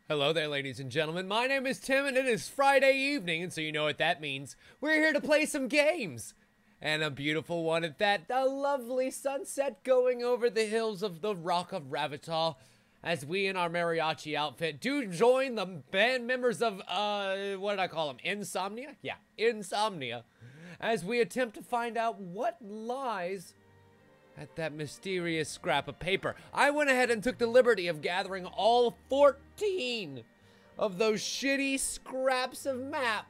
Hello there, ladies and gentlemen. My name is Tim, and it is Friday evening, and so you know what that means. We're here to play some games. And a beautiful one at that. A lovely sunset going over the hills of the Rock of Ravatal as we in our mariachi outfit do join the band members of, what did I call them? Insomnia? Yeah, Insomnia. As we attempt to find out what lies at that mysterious scrap of paper. I went ahead and took the liberty of gathering all 14 of those shitty scraps of map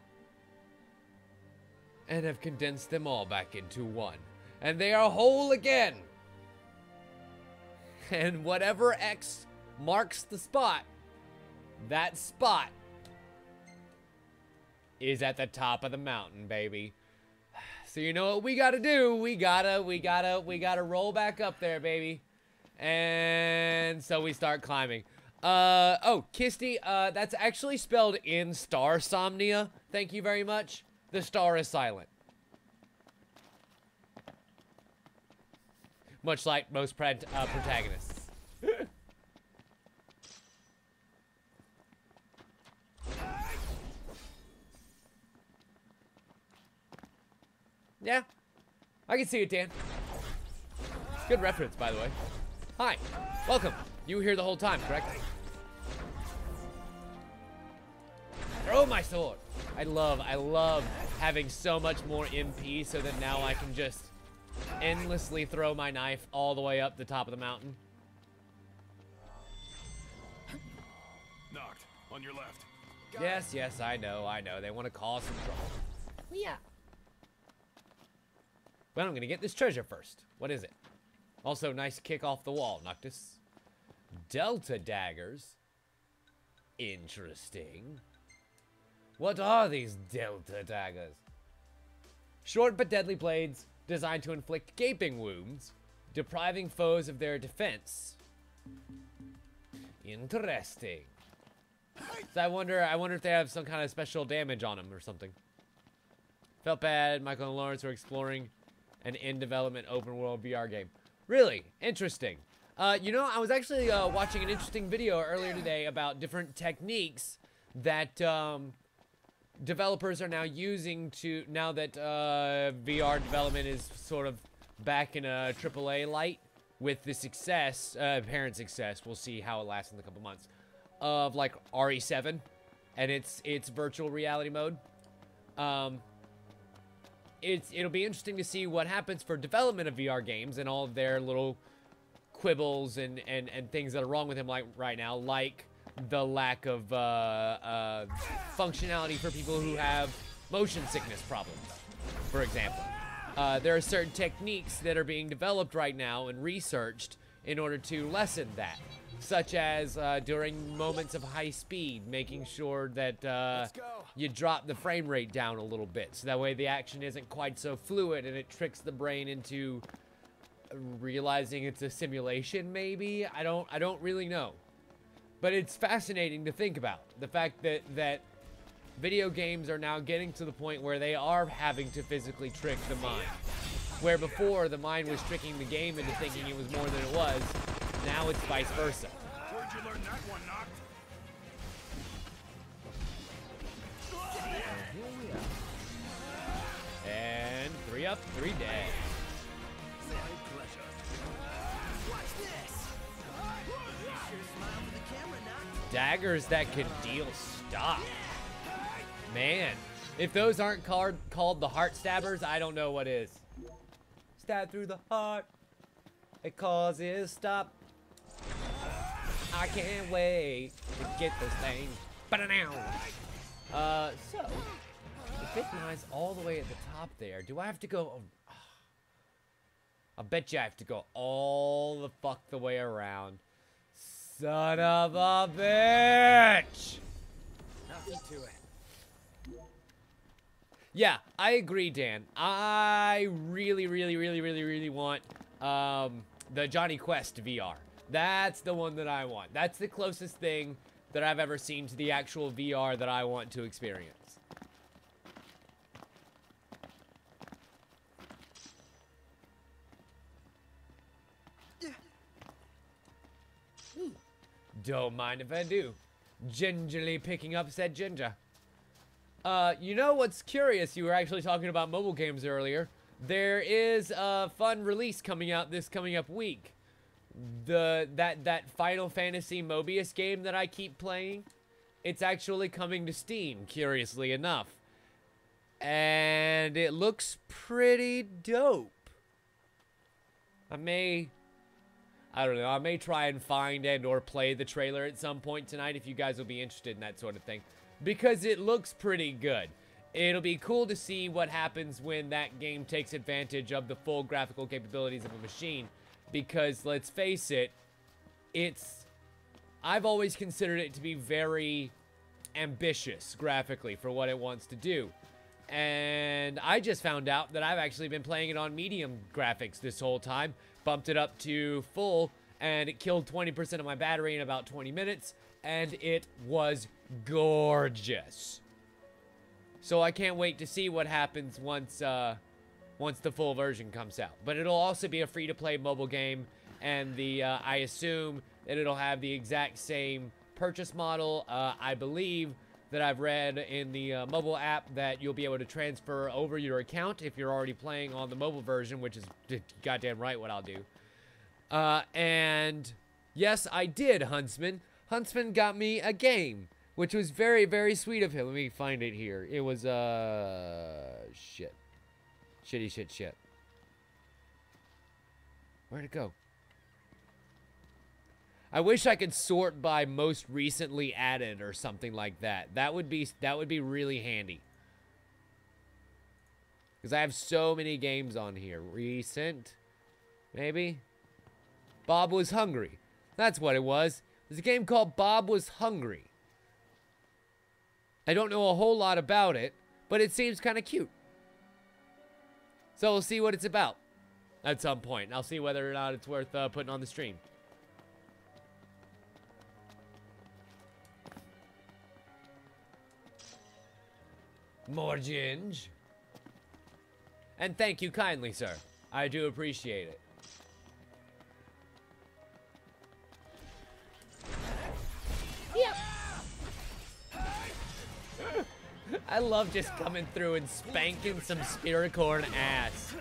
and have condensed them all back into one. And they are whole again. And whatever X marks the spot, that spot is at the top of the mountain, baby. So you know what we gotta do? We gotta roll back up there, baby. And so we start climbing. Oh, Kisty, that's actually spelled in star Somnia. Thank you very much. The star is silent. Much like most protagonists. Yeah, I can see it, Dan. Good reference, by the way. Hi, welcome. You were here the whole time, correct? Throw my sword. I love having so much more MP so that now I can just endlessly throw my knife all the way up the top of the mountain. Knocked on your left. Yes, I know. They want to cause some trouble. Yeah. Well, I'm gonna get this treasure first. What is it? Also, nice kick off the wall, Noctis. Delta daggers. Interesting. What are these Delta daggers? Short but deadly blades designed to inflict gaping wounds, depriving foes of their defense. Interesting. So I wonder if they have some kind of special damage on them or something. Felt bad. Michael and Lawrence were exploring an in-development open-world VR game. Really? Interesting. You know, I was actually watching an interesting video earlier today about different techniques that developers are now using to, now that VR development is sort of back in a AAA light with the success, apparent success, we'll see how it lasts in a couple months, of like RE7 and its virtual reality mode. It'll be interesting to see what happens for development of VR games and all of their little quibbles and things that are wrong with them like right now, like the lack of functionality for people who have motion sickness problems, for example. There are certain techniques that are being developed right now and researched in order to lessen that, such as during moments of high speed, making sure that you drop the frame rate down a little bit, so that way the action isn't quite so fluid and it tricks the brain into realizing it's a simulation, maybe? I don't really know. But it's fascinating to think about. The fact that video games are now getting to the point where they are having to physically trick the mind. Where before, the mind was tricking the game into thinking it was more than it was. Now it's vice versa. Where'd you learn that one, Knocked? And 3 up, 3 dead. Daggers that can deal stop. Man, if those aren't called the heart stabbers, I don't know what is. Stab through the heart. It causes stop. I can't wait to get those things. So, if it lies all the way at the top there, do I have to go? I bet you I have to go all the fuck the way around. Son of a bitch! Nothing to it. Yeah, I agree, Dan. I really want the Johnny Quest VR. That's the one that I want. That's the closest thing that I've ever seen to the actual VR that I want to experience. Don't mind if I do. gingerly picking up said ginger. You know what's curious? You were actually talking about mobile games earlier. There is a fun release coming out this coming up week. That Final Fantasy Mobius game that I keep playing, it's actually coming to Steam, curiously enough. And it looks pretty dope. I don't know, I may try and find and or play the trailer at some point tonight if you guys will be interested in that sort of thing. Because it looks pretty good. It'll be cool to see what happens when that game takes advantage of the full graphical capabilities of a machine. Because, let's face it, I've always considered it to be very ambitious graphically for what it wants to do. And I just found out that I've actually been playing it on medium graphics this whole time. Bumped it up to full, and it killed 20% of my battery in about 20 minutes. And it was gorgeous. So I can't wait to see what happens once the full version comes out. But it'll also be a free-to-play mobile game, and I assume that it'll have the exact same purchase model. I believe that I've read in the mobile app that you'll be able to transfer over your account if you're already playing on the mobile version, which is goddamn right what I'll do. And yes, I did, Huntsman. Huntsman got me a game, which was very, very sweet of him. Let me find it here. It was, shit. Shit. Where'd it go? I wish I could sort by most recently added or something like that. That would be really handy. Because I have so many games on here. Recent, maybe? Bob Was Hungry. That's what it was. There's a game called Bob Was Hungry. I don't know a whole lot about it, but it seems kind of cute. So we'll see what it's about at some point. And I'll see whether or not it's worth putting on the stream. More ginge. And thank you kindly, sir. I do appreciate it. Yep. I love just coming through and spanking some Spiricorn ass.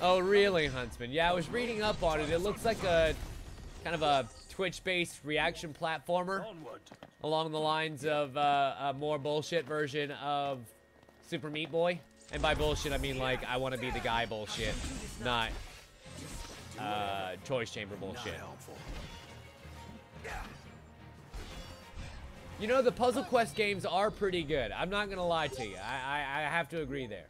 Oh, really, Huntsman? Yeah, I was reading up on it. It looks like a kind of a Twitch-based reaction platformer along the lines of a more bullshit version of Super Meat Boy. And by bullshit, I mean, like, I want to be the guy bullshit, not choice chamber bullshit. You know, the Puzzle Quest games are pretty good. I'm not gonna lie to you. I have to agree there.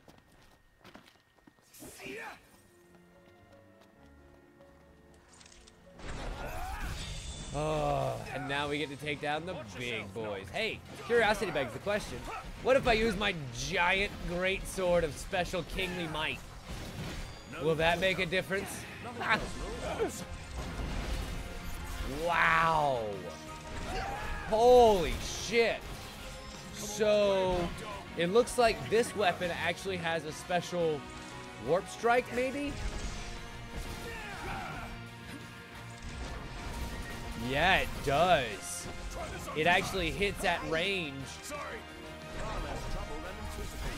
Oh, and now we get to take down the big boys. Hey, curiosity begs the question. What if I use my giant great sword of special kingly might? Will that make a difference? Wow. Holy shit. So, it looks like this weapon actually has a special warp strike, maybe? Yeah, it does. It actually hits at range.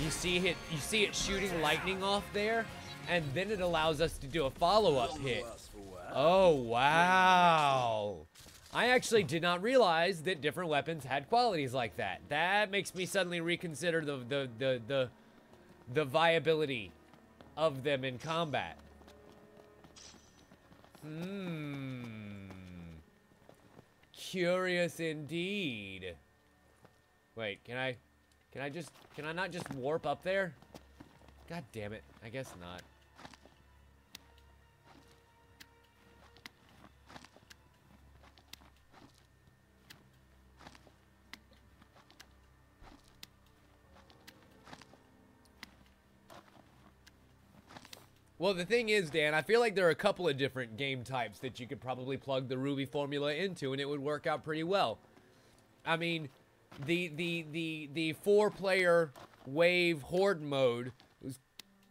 You see it shooting lightning off there, and then it allows us to do a follow-up hit. Oh, wow. I actually did not realize that different weapons had qualities like that. That makes me suddenly reconsider the viability of them in combat. Curious indeed. Wait, can I not just warp up there? God damn it. I guess not. Well, the thing is, Dan, I feel like there are a couple of different game types that you could probably plug the Ruby formula into, and it would work out pretty well. I mean, the 4-player wave horde mode was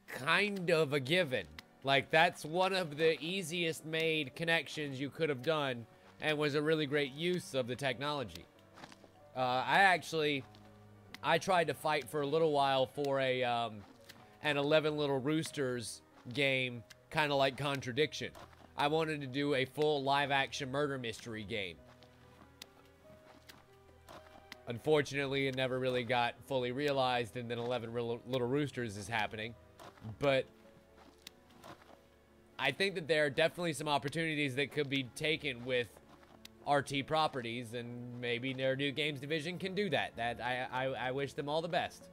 kind of a given. Like, that's one of the easiest made connections you could have done, and was a really great use of the technology. I tried to fight for a little while for an 11 Little Roosters game, kind of like Contradiction. I wanted to do a full live-action murder mystery game. Unfortunately, it never really got fully realized, and then 11 Little Roosters is happening. But I think that there are definitely some opportunities that could be taken with RT properties, and maybe their new games division can do that. I wish them all the best.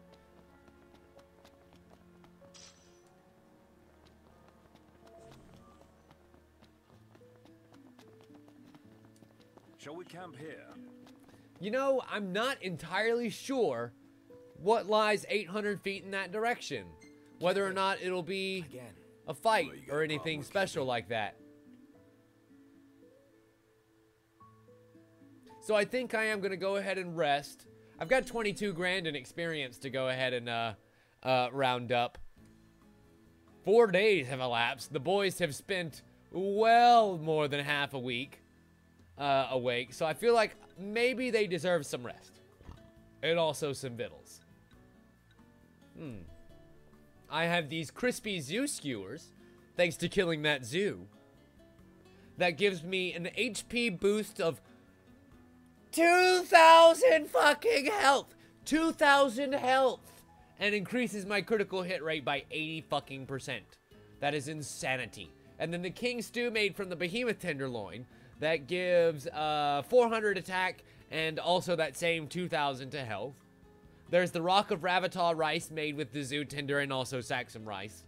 Shall we camp here? You know, I'm not entirely sure what lies 800 feet in that direction. Whether or not it'll be a fight or anything special like that. So I think I am going to go ahead and rest. I've got 22 grand in experience to go ahead and round up. 4 days have elapsed. The boys have spent well more than half a week awake. So I feel like maybe they deserve some rest. And also some vittles. I have these crispy zoo skewers, thanks to killing that zoo. That gives me an HP boost of 2,000 fucking health! 2,000 health! And increases my critical hit rate by 80 fucking %. That is insanity. And then the king stew made from the behemoth tenderloin, that gives 400 attack and also that same 2,000 to health. There's the Rock of Ravitaw rice made with the zoo tender and also Saxum rice.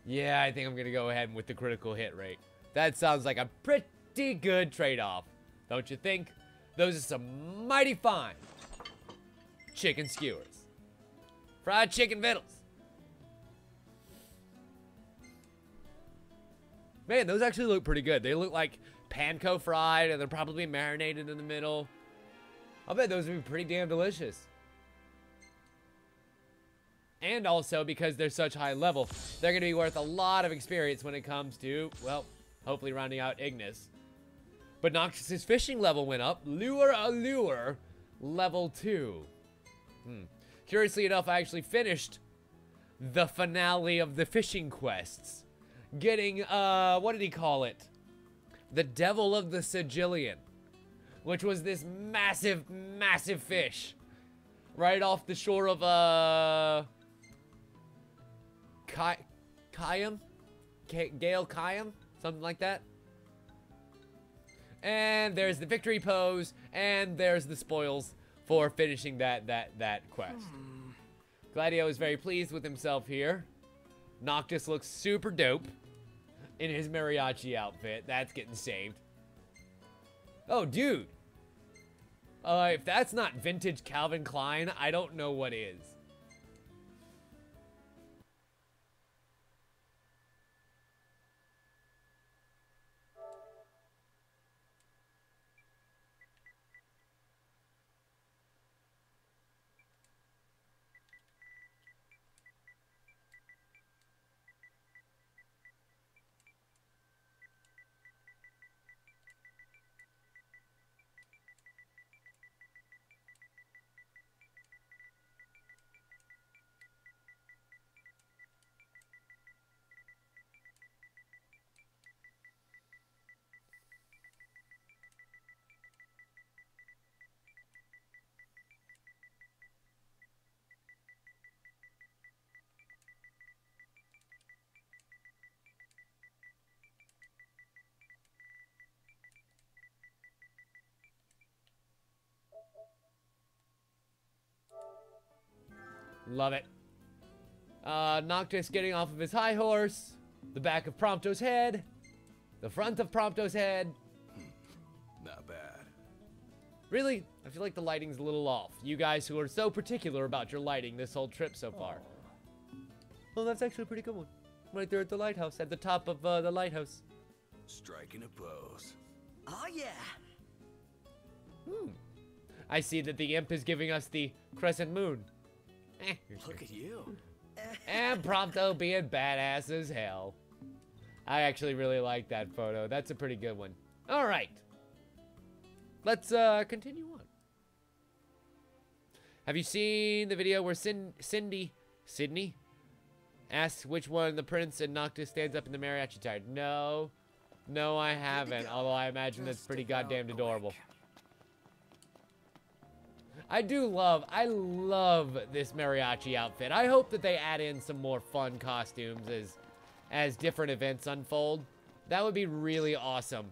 Yeah, I think I'm gonna go ahead with the critical hit rate. That sounds like a pretty good trade-off, don't you think? Those are some mighty fine chicken skewers. Fried chicken vittles. Man, those actually look pretty good. They look like panko fried, and they're probably marinated in the middle. I'll bet those would be pretty damn delicious. And also, because they're such high level, they're going to be worth a lot of experience when it comes to, well, hopefully rounding out Ignis. But Noctis' fishing level went up. Lure Allure, level 2. Curiously enough, I actually finished the finale of the fishing quests. Getting, what did he call it? The Devil of the Sigillion. Which was this massive, massive fish. Right off the shore of, Kayam? Gale Kayam? Something like that. And there's the victory pose, and there's the spoils for finishing that quest. Gladio is very pleased with himself here. Noctis looks super dope in his mariachi outfit. That's getting saved. Oh, dude. If that's not vintage Calvin Klein, I don't know what is. Love it. Noctis getting off of his high horse. The back of Prompto's head. The front of Prompto's head. Not bad. Really? I feel like the lighting's a little off. You guys who are so particular about your lighting this whole trip so far. Well, that's actually a pretty good one. Right there at the lighthouse. At the top of the lighthouse. Striking a pose. Oh, yeah. I see that the imp is giving us the crescent moon. Look at you. And Prompto being badass as hell. I actually really like that photo. That's a pretty good one. All right. let's continue on. Have you seen the video where Sydney asks which one the prince and Noctis stands up in the mariachi tire? No, I haven't. Although I imagine that's pretty goddamn adorable. I love this mariachi outfit. I hope that they add in some more fun costumes as different events unfold. That would be really awesome.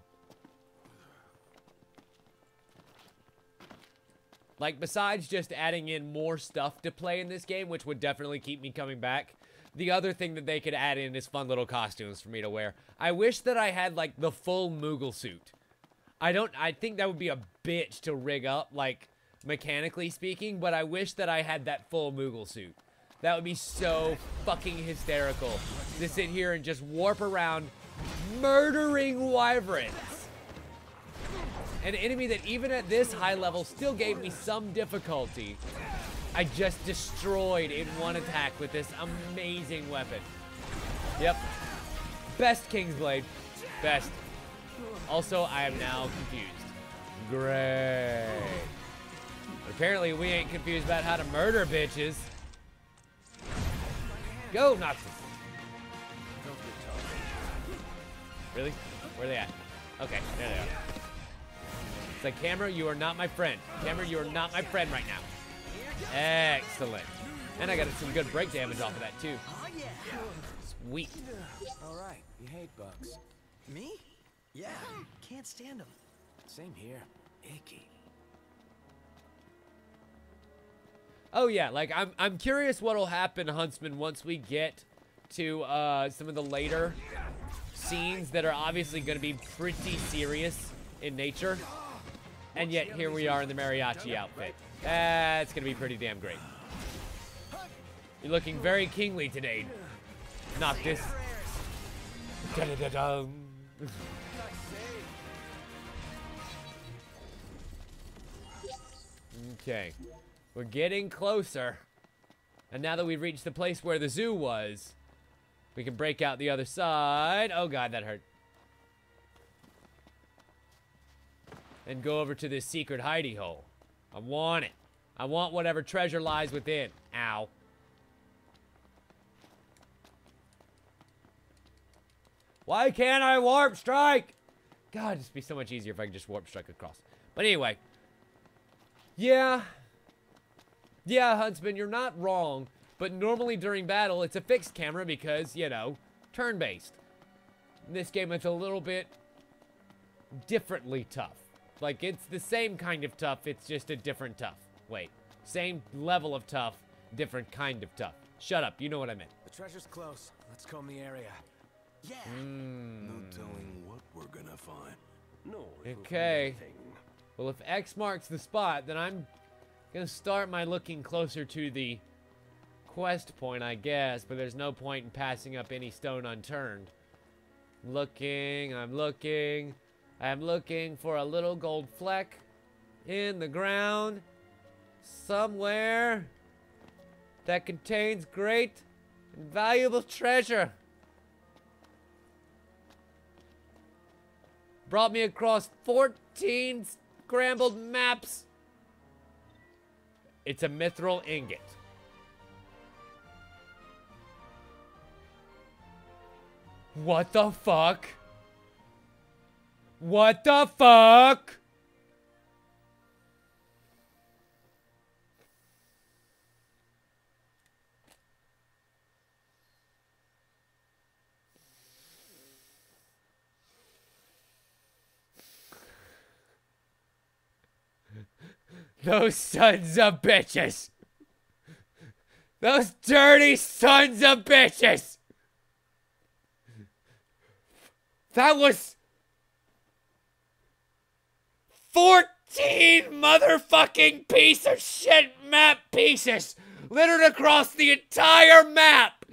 Like, besides just adding in more stuff to play in this game, which would definitely keep me coming back, the other thing that they could add in is fun little costumes for me to wear. I wish that I had, like, the full Moogle suit. I think that would be a bitch to rig up, like, mechanically speaking, but I wish that I had that full Moogle suit. That would be so fucking hysterical to sit here and just warp around murdering wyverns. An enemy that even at this high level still gave me some difficulty. I just destroyed in one attack with this amazing weapon. Yep. Best Kingsblade. Best. Also, I am now confused. Great. But apparently, we ain't confused about how to murder bitches. Go, Noctis. Really? Where are they at? Okay, there they are. It's like, camera, you are not my friend. Camera, you are not my friend right now. Excellent. And I got some good break damage off of that, too. Sweet. All right, you hate bugs. Me? Yeah, can't stand them. Same here. Icky. Oh yeah, like I'm curious what'll happen, Huntsman, once we get to some of the later scenes that are obviously going to be pretty serious in nature. And yet here we are in the mariachi outfit. That's going to be pretty damn great. You're looking very kingly today, Noctis. Da-da-da-dum. Okay. We're getting closer. And now that we've reached the place where the zoo was, we can break out the other side. Oh god, that hurt. And go over to this secret hidey hole. I want it. I want whatever treasure lies within. Ow. Why can't I warp strike? God, it'd just be so much easier if I could just warp strike across. But anyway. Yeah, Huntsman, you're not wrong. But normally during battle, it's a fixed camera because, you know, turn-based. In this game, it's a little bit differently tough. Like, it's the same kind of tough, it's just a different tough. Wait, same level of tough, different kind of tough. Shut up, you know what I meant. The treasure's close. Let's comb the area. Yeah. No telling what we're gonna find. No. Okay. Well, if X marks the spot, then I'm gonna start my looking closer to the quest point, I guess. But there's no point in passing up any stone unturned. Looking, I'm looking. I'm looking for a little gold fleck in the ground somewhere that contains great and valuable treasure. Brought me across 14 scrambled maps. It's a mithril ingot. What the fuck? What the fuck? Those sons of bitches. Those dirty sons of bitches. That was 14 motherfucking piece of shit map pieces littered across the entire map.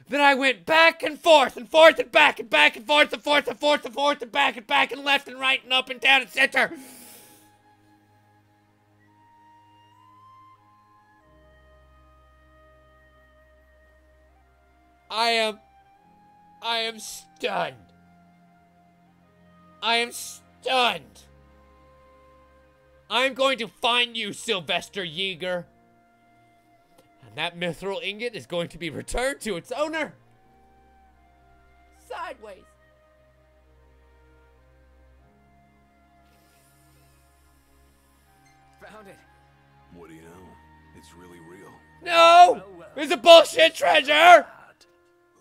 Then I went back and forth and forth and back and back and forth and forth and forth and forth and back and left and right and up and down and center. I am stunned. I am stunned. I'm going to find you, Sylvester Yeager. And that mithril ingot is going to be returned to its owner. Sideways. Found it. What do you know? It's really real. No! It's a bullshit treasure!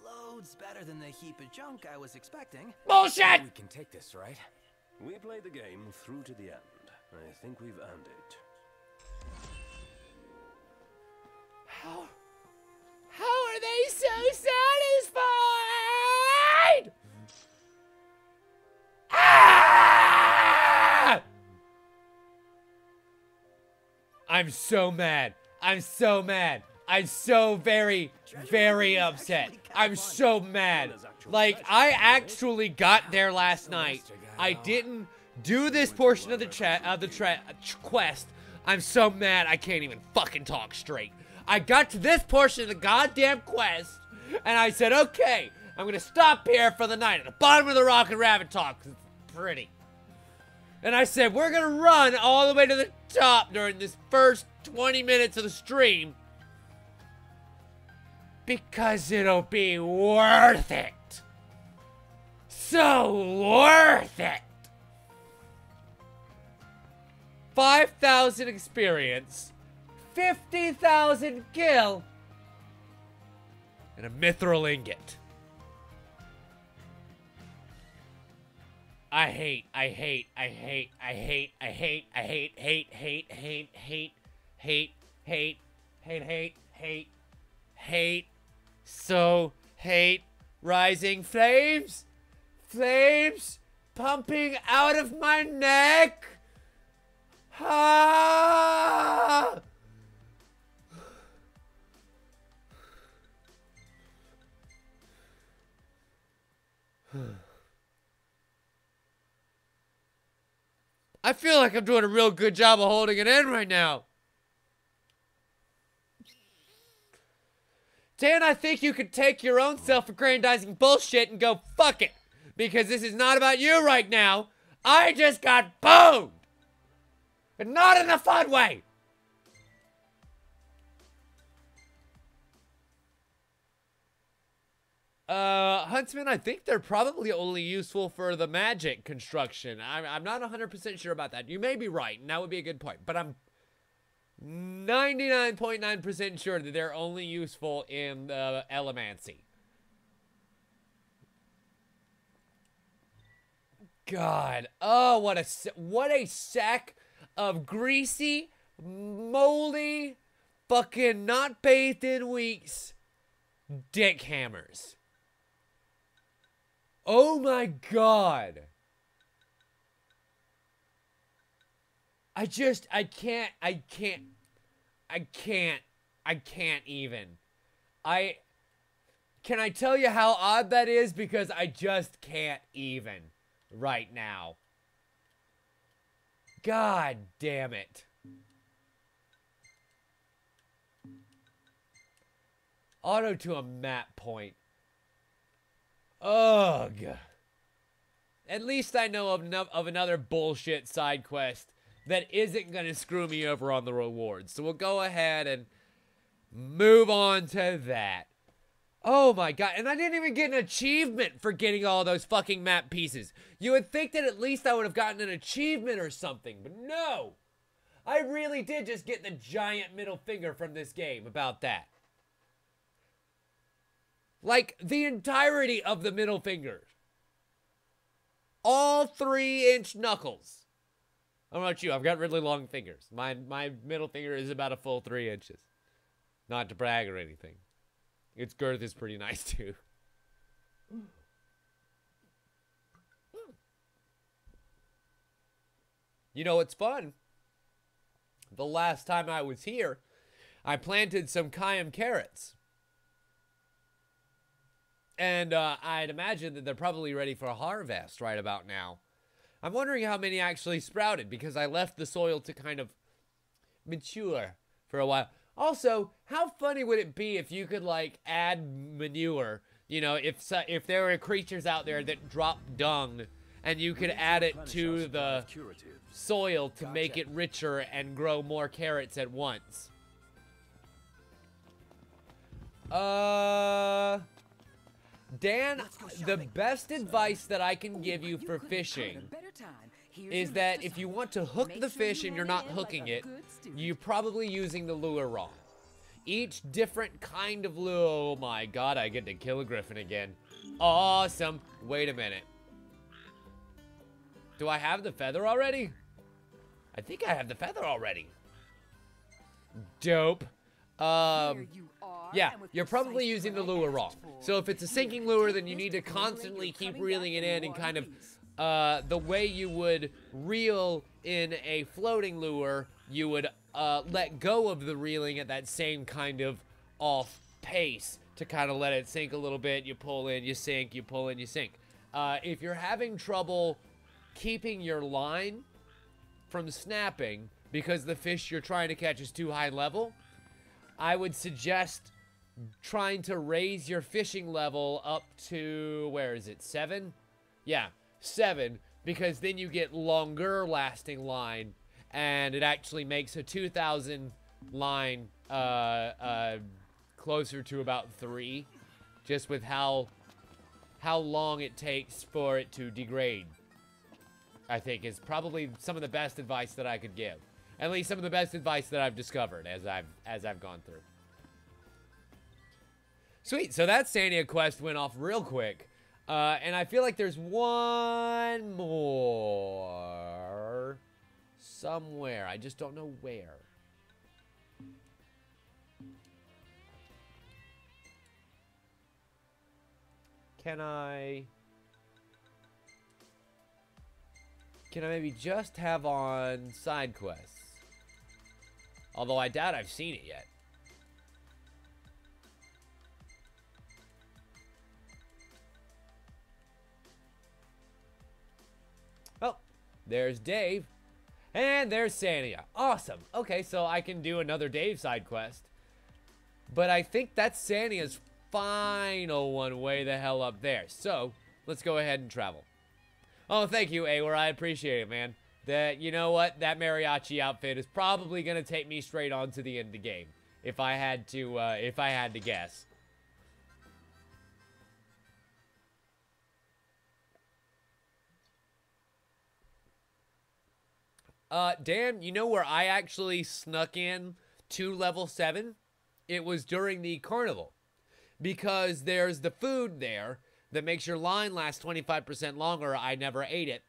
Loads better than the heap of junk I was expecting. Bullshit! We can take this, right? We played the game through to the end. I think we've earned it. How are they so satisfied? Ah! I'm so mad. I'm so mad. I'm so very, very upset. I'm so mad. Like, I actually got there last night. I didn't do this portion of the quest. I'm so mad I can't even fucking talk straight. I got to this portion of the goddamn quest, and I said, okay, I'm gonna stop here for the night at the bottom of the rock and rabbit talk, 'cause it's pretty. And I said, we're gonna run all the way to the top during this first 20 minutes of the stream, because it'll be worth it. So worth it. 5,000 experience, 50,000 gil, and a mithril ingot. I hate so hate rising flames pumping out of my neck. Ah! I feel like I'm doing a real good job of holding it in right now. Dan, I think you could take your own self-aggrandizing bullshit and go fuck it. Because this is not about you right now. I just got boned. And not in a fun way. Huntsman, I think they're probably only useful for the magic construction. I'm not 100% sure about that. You may be right, and that would be a good point. But I'm 99.9% sure that they're only useful in the Elemancy. God. Oh, what a sack of greasy, moldy, fucking not bathed in weeks dick hammers. Oh my God. I can't even. Can I tell you how odd that is? Because I just can't even right now. God damn it. Auto to a map point. Ugh. At least I know of another bullshit side quest that isn't going to screw me over on the rewards. So we'll go ahead and move on to that. Oh my God. And I didn't even get an achievement for getting all those fucking map pieces. You would think that at least I would have gotten an achievement or something, but no. I really did just get the giant middle finger from this game about that. Like, the entirety of the middle finger. All 3-inch knuckles. I don't know about you, I've got really long fingers. My middle finger is about a full 3 inches. Not to brag or anything. Its girth is pretty nice, too. You know what's fun? The last time I was here, I planted some cayenne carrots. And I'd imagine that they're probably ready for a harvest right about now. I'm wondering how many actually sprouted because I left the soil to kind of mature for a while. Also, how funny would it be if you could, like, add manure? You know, if there were creatures out there that drop dung and you could We need add it replenish to our the supply of curatives. soil to make Gotcha. it richer and grow more carrots at once. Dan, Let's go the shopping. best advice that I can give you for fishing is that if you want to hook the fish and you're not hooking it, you're probably using the lure wrong. Each different kind of lure. Oh my god, I get to kill a griffin again. Awesome. Wait a minute. Do I have the feather already? I think I have the feather already. Dope. Yeah, you're probably using the lure wrong. So if it's a sinking lure, then you need to constantly keep reeling it in and kind of, the way you would reel in a floating lure, you would let go of the reeling at that same kind of off pace to kind of let it sink a little bit. You pull in, you sink, you pull in, you sink. If you're having trouble keeping your line from snapping because the fish you're trying to catch is too high level, I would suggest trying to raise your fishing level up to, where is it, 7? Yeah, 7, because then you get longer lasting line, and it actually makes a 2,000 line closer to about 3, just with how long it takes for it to degrade. I think is probably some of the best advice that I could give. At least some of the best advice that I've discovered as I've gone through. Sweet, so that Somnia quest went off real quick. And I feel like there's one more somewhere. I just don't know where. Can I maybe just have on side quests? Although I doubt I've seen it yet. Oh, there's Dave. And there's Somnia. Awesome. Okay, so I can do another Dave side quest. But I think that's Somnia's final one way the hell up there. So, let's go ahead and travel. Oh, thank you, Awer. I appreciate it, man. You know what? That mariachi outfit is probably gonna take me straight on to the end of the game, if I had to guess. Dan, you know where I actually snuck in to level 7? It was during the carnival, because there's the food there that makes your line last 25% longer. I never ate it,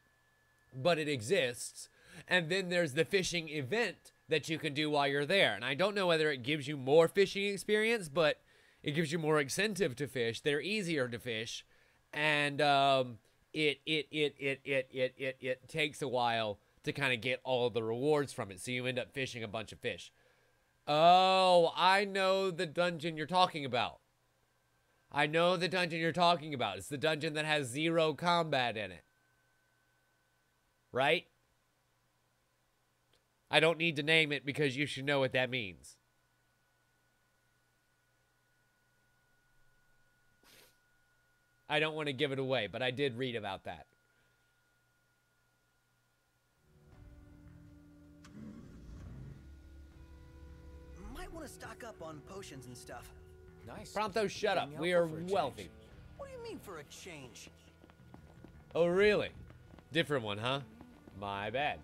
but it exists. And then there's the fishing event that you can do while you're there. And I don't know whether it gives you more fishing experience, but it gives you more incentive to fish. They're easier to fish, and it takes a while to kind of get all of the rewards from it. So you end up fishing a bunch of fish. Oh, I know the dungeon you're talking about. I know the dungeon you're talking about. It's the dungeon that has 0 combat in it. Right? I don't need to name it because you should know what that means. I don't want to give it away, but I did read about that. Might want to stock up on potions and stuff. Nice. Prompto, shut up. Being We are helpful for a change. wealthy. What do you mean for a change? Oh, really? Different one, huh? My bad.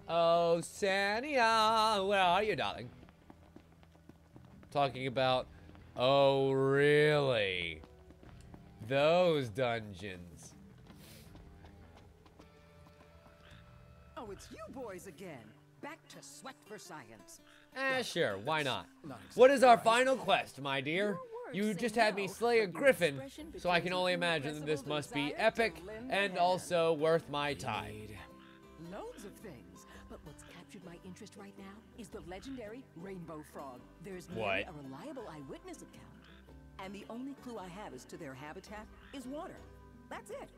Oh, Somnia, where are you, darling? Talking about, oh, really? Those dungeons. Oh, it's you boys again. Back to sweat for science. Sure, why not? Not What is our exactly right. final quest, my dear? You just had me slay a griffin, so I can only imagine that this must be epic and also worth my time. Loads of things. But what's captured my interest right now is the legendary rainbow frog. There's What? merely a reliable eyewitness account. And the only clue I have as to their habitat is water. That's it.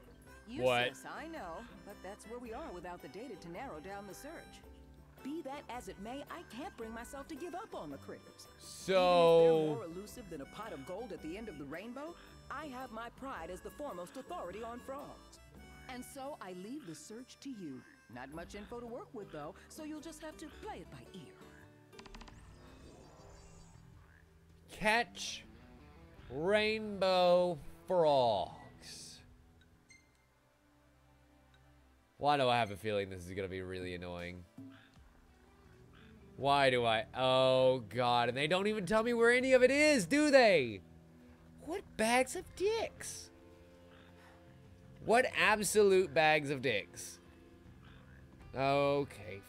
What? Useless, I know, but that's where we are without the data to narrow down the search. Be that as it may, I can't bring myself to give up on the critters. So... Even if they're more elusive than a pot of gold at the end of the rainbow, I have my pride as the foremost authority on frogs. And so I leave the search to you. Not much info to work with, though, so you'll just have to play it by ear. Catch rainbow frogs. Why do I have a feeling this is going to be really annoying? Why do I? Oh, God. And they don't even tell me where any of it is, do they? What bags of dicks? What absolute bags of dicks? Okay,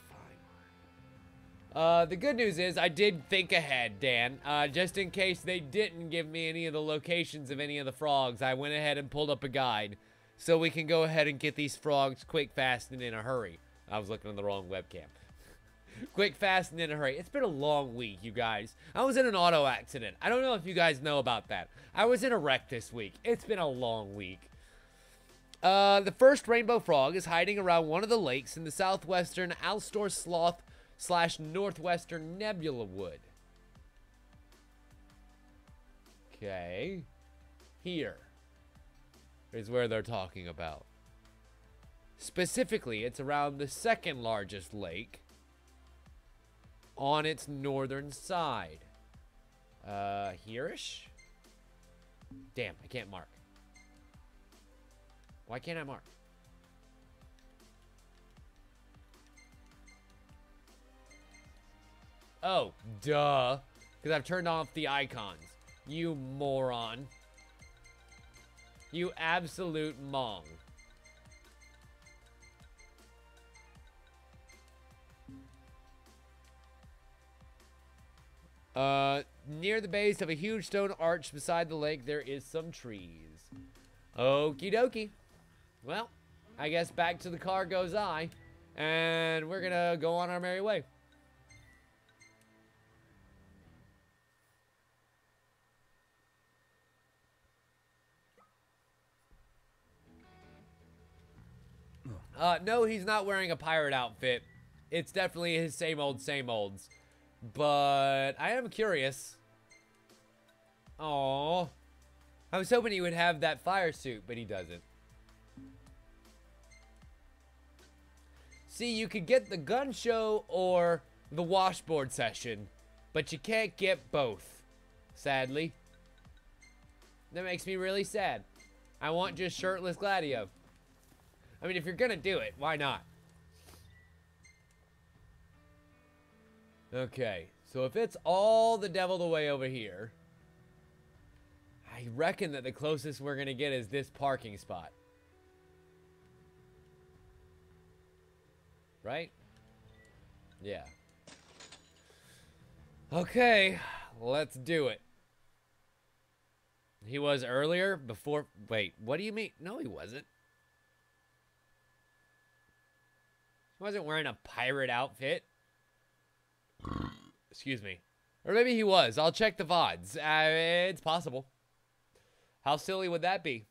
fine. The good news is I did think ahead, Dan. Just in case they didn't give me any of the locations of any of the frogs, I went ahead and pulled up a guide so we can go ahead and get these frogs quick, fast, and in a hurry. I was looking on the wrong webcam. Quick, fast, and in a hurry. It's been a long week, you guys. I was in an auto accident. I don't know if you guys know about that. I was in a wreck this week. It's been a long week. The first rainbow frog is hiding around one of the lakes in the southwestern Alstor Sloth / northwestern Nebula Wood. Okay. Here is where they're talking about. Specifically, it's around the second largest lake on its northern side. Here-ish? Damn, I can't mark. Why can't I mark? Oh, duh. Because I've turned off the icons. You moron. You absolute mong. Near the base of a huge stone arch beside the lake, there is some trees. Okie dokie. Well, I guess back to the car goes I, and we're gonna go on our merry way. No, he's not wearing a pirate outfit. It's definitely his same olds. But I am curious. Aww. I was hoping he would have that fire suit, but he doesn't. See, you could get the gun show or the washboard session, but you can't get both, sadly. That makes me really sad. I want just shirtless Gladio. I mean, if you're gonna do it, why not? Okay, so if it's all the devil the way over here, I reckon that the closest we're gonna get is this parking spot. Right? Yeah. Okay, let's do it. He was earlier, before... Wait, what do you mean? No, he wasn't. He wasn't wearing a pirate outfit. Excuse me. Or maybe he was. I'll check the VODs. It's possible. How silly would that be?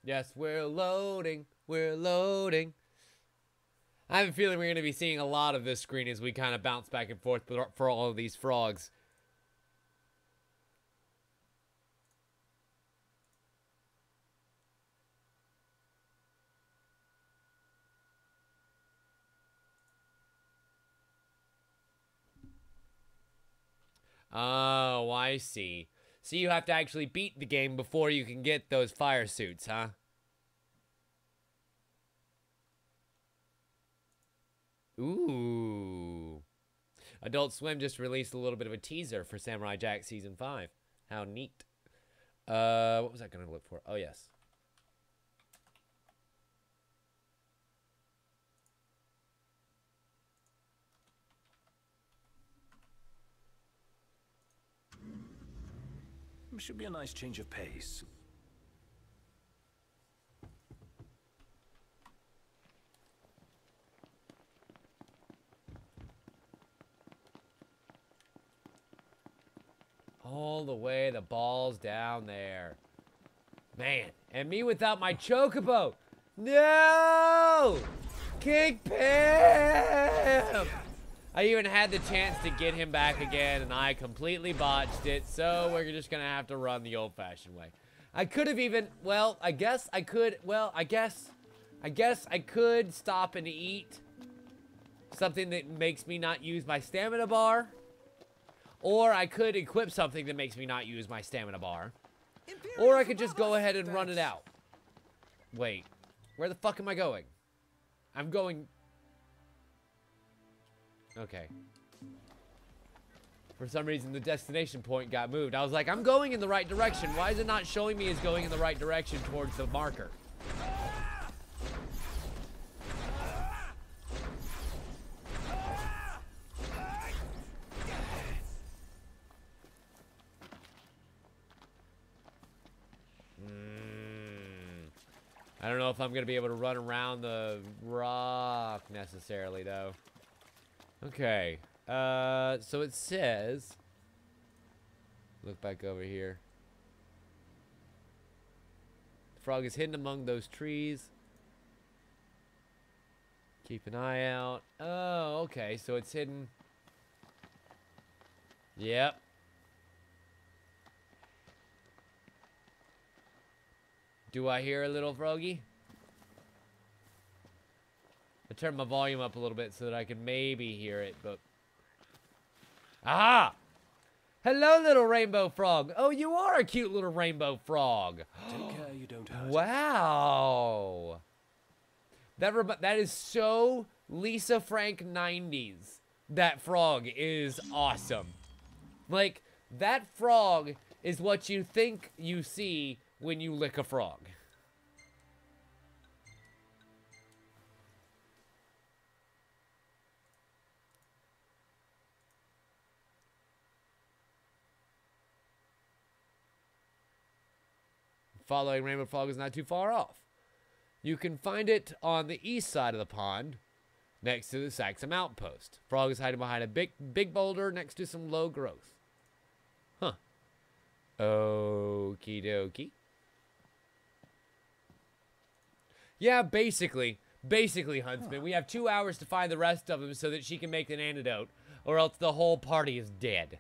Yes, we're loading. We're loading. I have a feeling we're going to be seeing a lot of this screen as we kind of bounce back and forth for all of these frogs. Oh, I see. So you have to actually beat the game before you can get those fire suits, huh? Ooh. Adult Swim just released a little bit of a teaser for Samurai Jack Season 5. How neat. What was I going to look for? Oh, yes. Should be a nice change of pace. All the way the ball's down there. Man, and me without my chocobo. No! King Pimp! I even had the chance to get him back again, and I completely botched it, so we're just gonna have to run the old-fashioned way. I could have even, well, I guess I could stop and eat something that makes me not use my stamina bar. Or I could equip something that makes me not use my stamina bar. Or I could just go ahead and run it out. Wait, where the fuck am I going? I'm going... Okay. For some reason, the destination point got moved. I was like, I'm going in the right direction. Why is it not showing me as going in the right direction towards the marker? I don't know if I'm going to be able to run around the rock necessarily, though. Okay. So it says... Look back over here. The frog is hidden among those trees. Keep an eye out. Oh, okay. So it's hidden. Yep. Do I hear a little froggy? I turned my volume up a little bit so that I could maybe hear it, but... Ah! Hello, little rainbow frog. Oh, you are a cute little rainbow frog. Take care you don't hurt. Wow. That is so Lisa Frank 90s. That frog is awesome. Like, that frog is what you think you see when you lick a frog. Following Rainbow Frog is not too far off. You can find it on the east side of the pond, next to the Saxum outpost. Frog is hiding behind a big boulder next to some low growth. Huh. Okie dokie. Yeah, basically, Huntsman, we have 2 hours to find the rest of them so that she can make an antidote, or else the whole party is dead.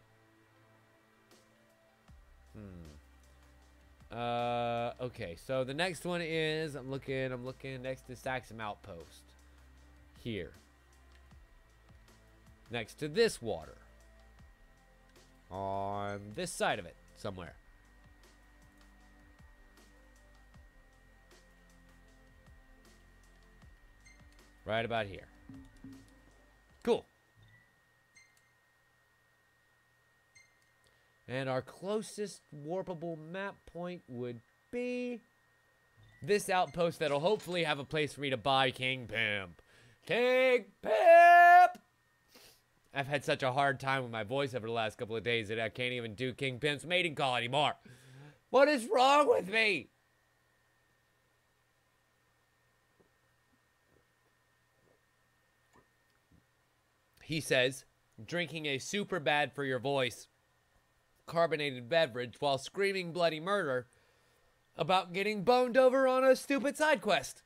Okay, so the next one is, I'm looking next to Saxum outpost. Here. Next to this water. On this side of it, somewhere. Right about here. Cool. And our closest warpable map point would be this outpost that'll hopefully have a place for me to buy King Pimp. King Pimp! I've had such a hard time with my voice over the last couple of days that I can't even do King Pimp's mating call anymore. What is wrong with me? He says, drinking a super bad for your voice carbonated beverage while screaming bloody murder about getting boned over on a stupid side quest.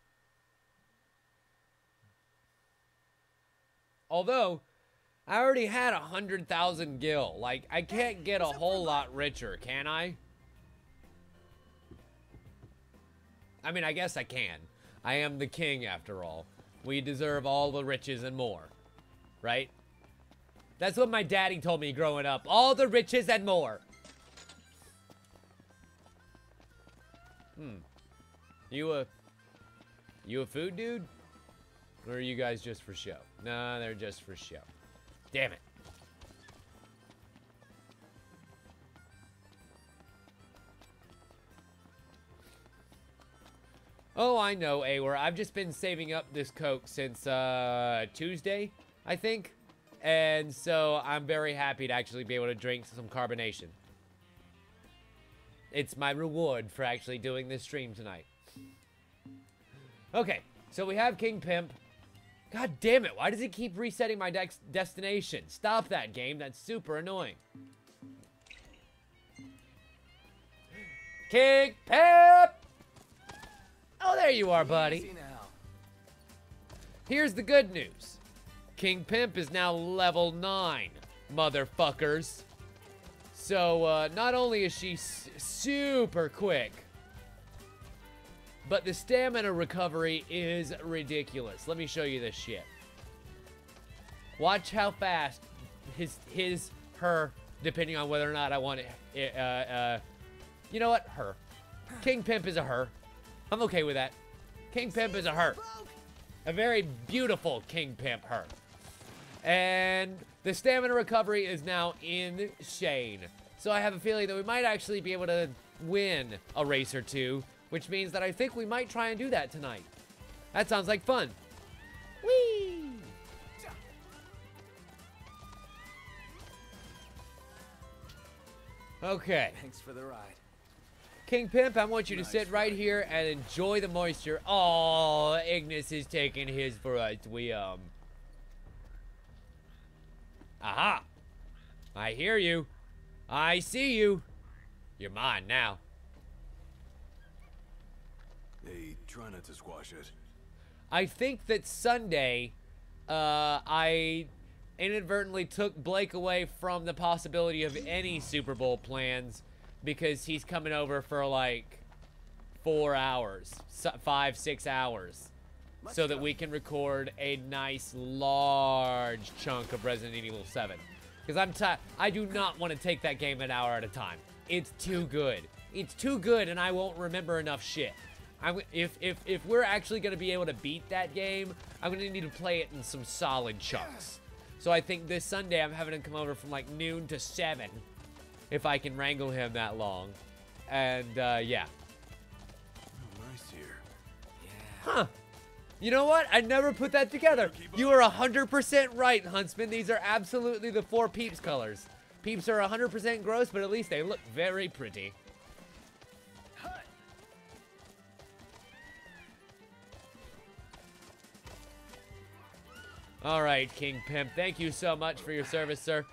Although, I already had 100,000 gil. Like, I can't get a whole lot richer, can I? I mean, I guess I can. I am the king, after all. We deserve all the riches and more. Right? That's what my daddy told me growing up. All the riches and more. You a food dude? Or are you guys just for show? Nah, they're just for show. Damn it. Oh, I know, Awer. I've just been saving up this Coke since Tuesday, I think. And so I'm very happy to actually be able to drink some carbonation. It's my reward for actually doing this stream tonight. Okay, so we have King Pimp. God damn it, why does it keep resetting my destination? Stop that game, that's super annoying. King Pimp! Oh, there There you are, buddy. Easy now. Here's the good news. King Pimp is now level 9, motherfuckers. So, not only is she super quick, but the stamina recovery is ridiculous. Let me show you this shit. Watch how fast her, depending on whether or not I want it, you know what? Her. King Pimp is a her. I'm okay with that. King Pimp is a her. A very beautiful King Pimp her. And the stamina recovery is now insane. So I have a feeling that we might actually be able to win a race or two, which means that I think we might try and do that tonight. That sounds like fun. Whee! Okay. Thanks for the ride. King Pimp, I want you to sit right here and enjoy the moisture. Oh, Ignis is taking his for us. Aha! I hear you. I see you. You're mine now. Hey, try not to squash it. I think that Sunday, I inadvertently took Blake away from the possibility of any Super Bowl plans because he's coming over for like 4 hours, 5-6 hours, so that we can record a nice large chunk of Resident Evil 7. Because I do not want to take that game an hour at a time. It's too good. It's too good, and I won't remember enough shit. If we're actually going to be able to beat that game, I'm going to need to play it in some solid chunks. So I think this Sunday I'm having him come over from like noon to 7, if I can wrangle him that long. And yeah. Oh, nice here. Huh. You know what? I never put that together. You are 100% right, Huntsman. These are absolutely the 4 Peeps colors. Peeps are 100% gross, but at least they look very pretty. All right, King Pimp. Thank you so much for your service, sir.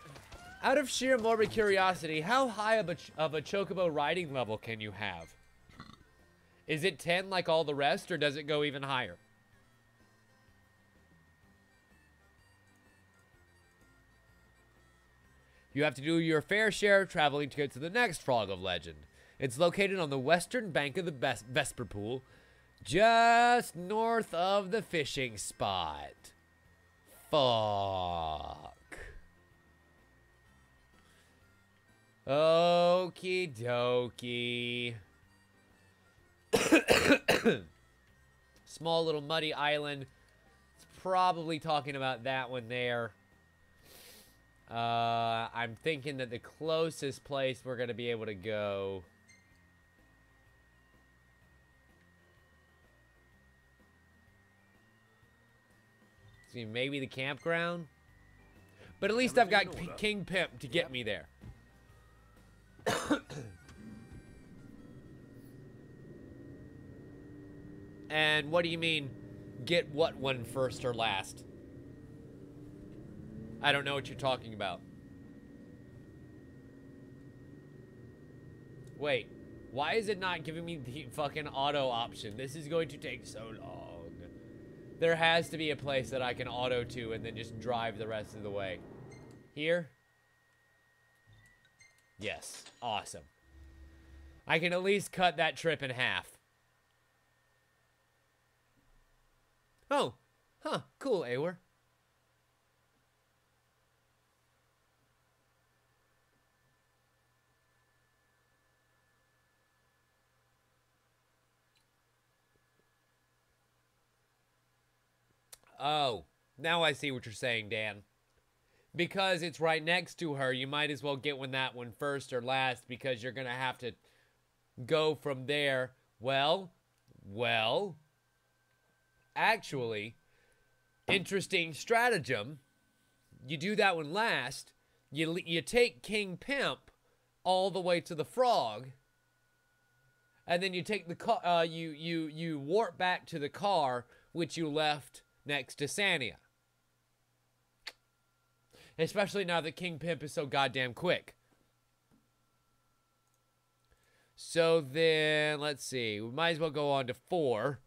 Out of sheer morbid curiosity, how high of a chocobo riding level can you have? Is it 10 like all the rest, or does it go even higher? You have to do your fair share of traveling to get to the next Frog of Legend. It's located on the western bank of the Vesper Pool, just north of the fishing spot. Fuck. Okie dokie. Small little muddy island. It's probably talking about that one there. I'm thinking that the closest place we're going to be able to go... See, maybe the campground? But at least I've got King Pimp to get me there. And what do you mean, get what one first or last? I don't know what you're talking about. Wait, why is it not giving me the fucking auto option? This is going to take so long. There has to be a place that I can auto to and then just drive the rest of the way. Here? Yes, awesome. I can at least cut that trip in half. Oh, huh, cool, Awer. Oh, now I see what you're saying, Dan. Because it's right next to her, you might as well get that one first or last, because you're going to have to go from there. Well, actually, interesting stratagem. You do that one last. You take King Pimp all the way to the frog, and then you take the car. You warp back to the car which you left next to Somnia. Especially now that King Pimp is so goddamn quick. So then, let's see. We might as well go on to 4.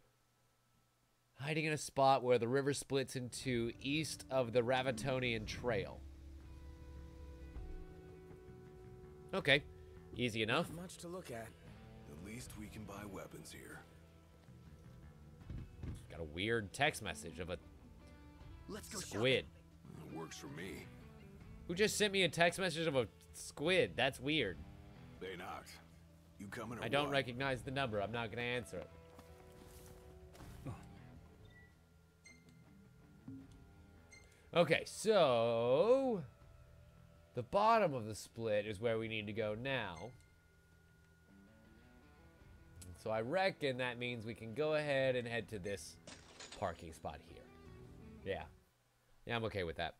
Hiding in a spot where the river splits into east of the Ravatonian Trail. Okay. Easy enough. Not much to look at. At least we can buy weapons here. Got a weird text message of a Let's go squid. It works for me. Who just sent me a text message of a squid? That's weird. Hey, Noct. You coming or I don't what? recognize the number. I'm not going to answer it. Okay, so the bottom of the split is where we need to go now. So I reckon that means we can go ahead and head to this parking spot here. Yeah. Yeah, I'm okay with that.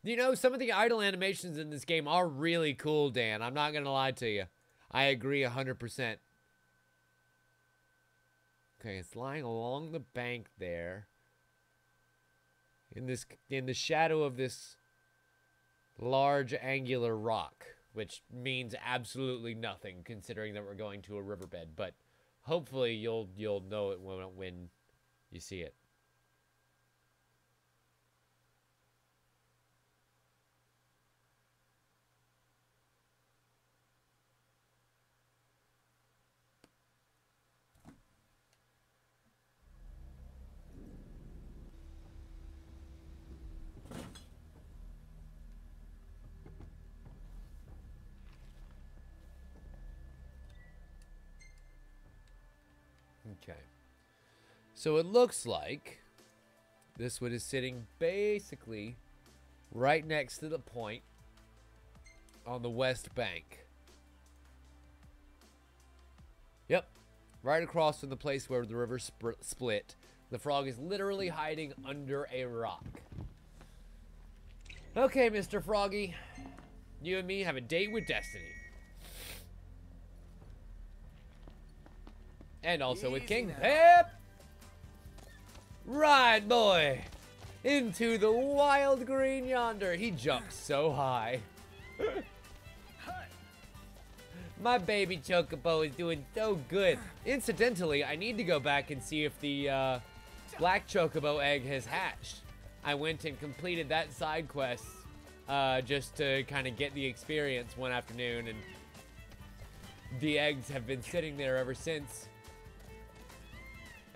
You know, some of the idle animations in this game are really cool, Dan. I'm not going to lie to you. I agree 100%. Okay, it's lying along the bank there. In the shadow of this large angular rock, which means absolutely nothing considering that we're going to a riverbed, but hopefully you'll know it when you see it. Okay. So it looks like this one is sitting basically right next to the point on the west bank. Yep. Right across from the place where the river split. The frog is literally hiding under a rock. Okay, Mr. Froggy. You and me have a date with destiny. And also with King Pip. Right, boy. Into the wild green yonder. He jumps so high. My baby Chocobo is doing so good. Incidentally, I need to go back and see if the black Chocobo egg has hatched. I went and completed that side quest just to kind of get the experience one afternoon, and the eggs have been sitting there ever since.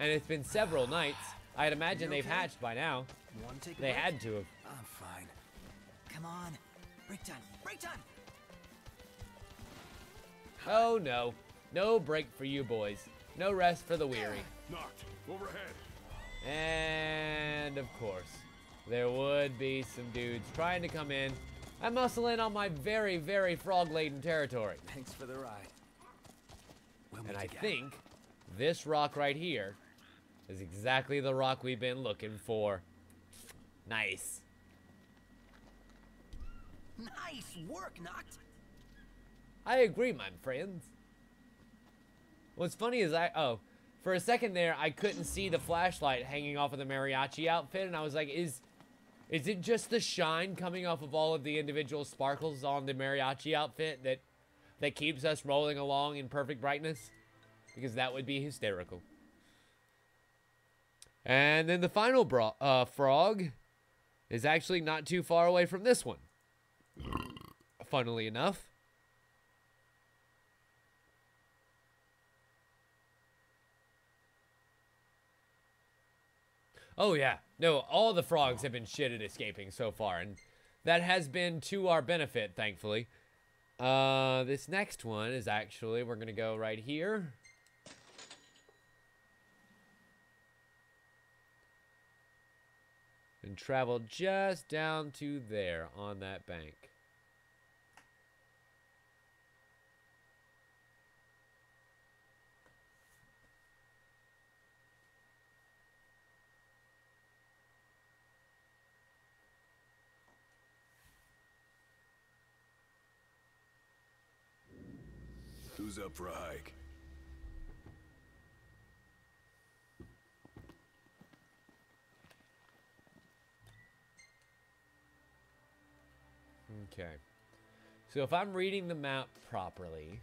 And it's been several nights. I'd imagine they've hatched by now. They had to have. I'm fine. Come on. Break time. Break time. Oh no. No break for you boys. No rest for the weary. Knocked. Overhead. And of course, there would be some dudes trying to come in and muscle in on my very, very frog-laden territory. Thanks for the ride. And I think this rock right here is exactly the rock we've been looking for. Nice. Nice work, Noct. I agree, my friends. What's funny is for a second there, I couldn't see the flashlight hanging off of the mariachi outfit, and I was like, is it just the shine coming off of all of the individual sparkles on the mariachi outfit that keeps us rolling along in perfect brightness? Because that would be hysterical. And then the final frog is actually not too far away from this one. Funnily enough. Oh yeah, no, all the frogs have been shit at escaping so far, and that has been to our benefit, thankfully. This next one is actually, we're gonna go right here. And travel just down to there on that bank. Who's up for a hike? Okay. So if I'm reading the map properly,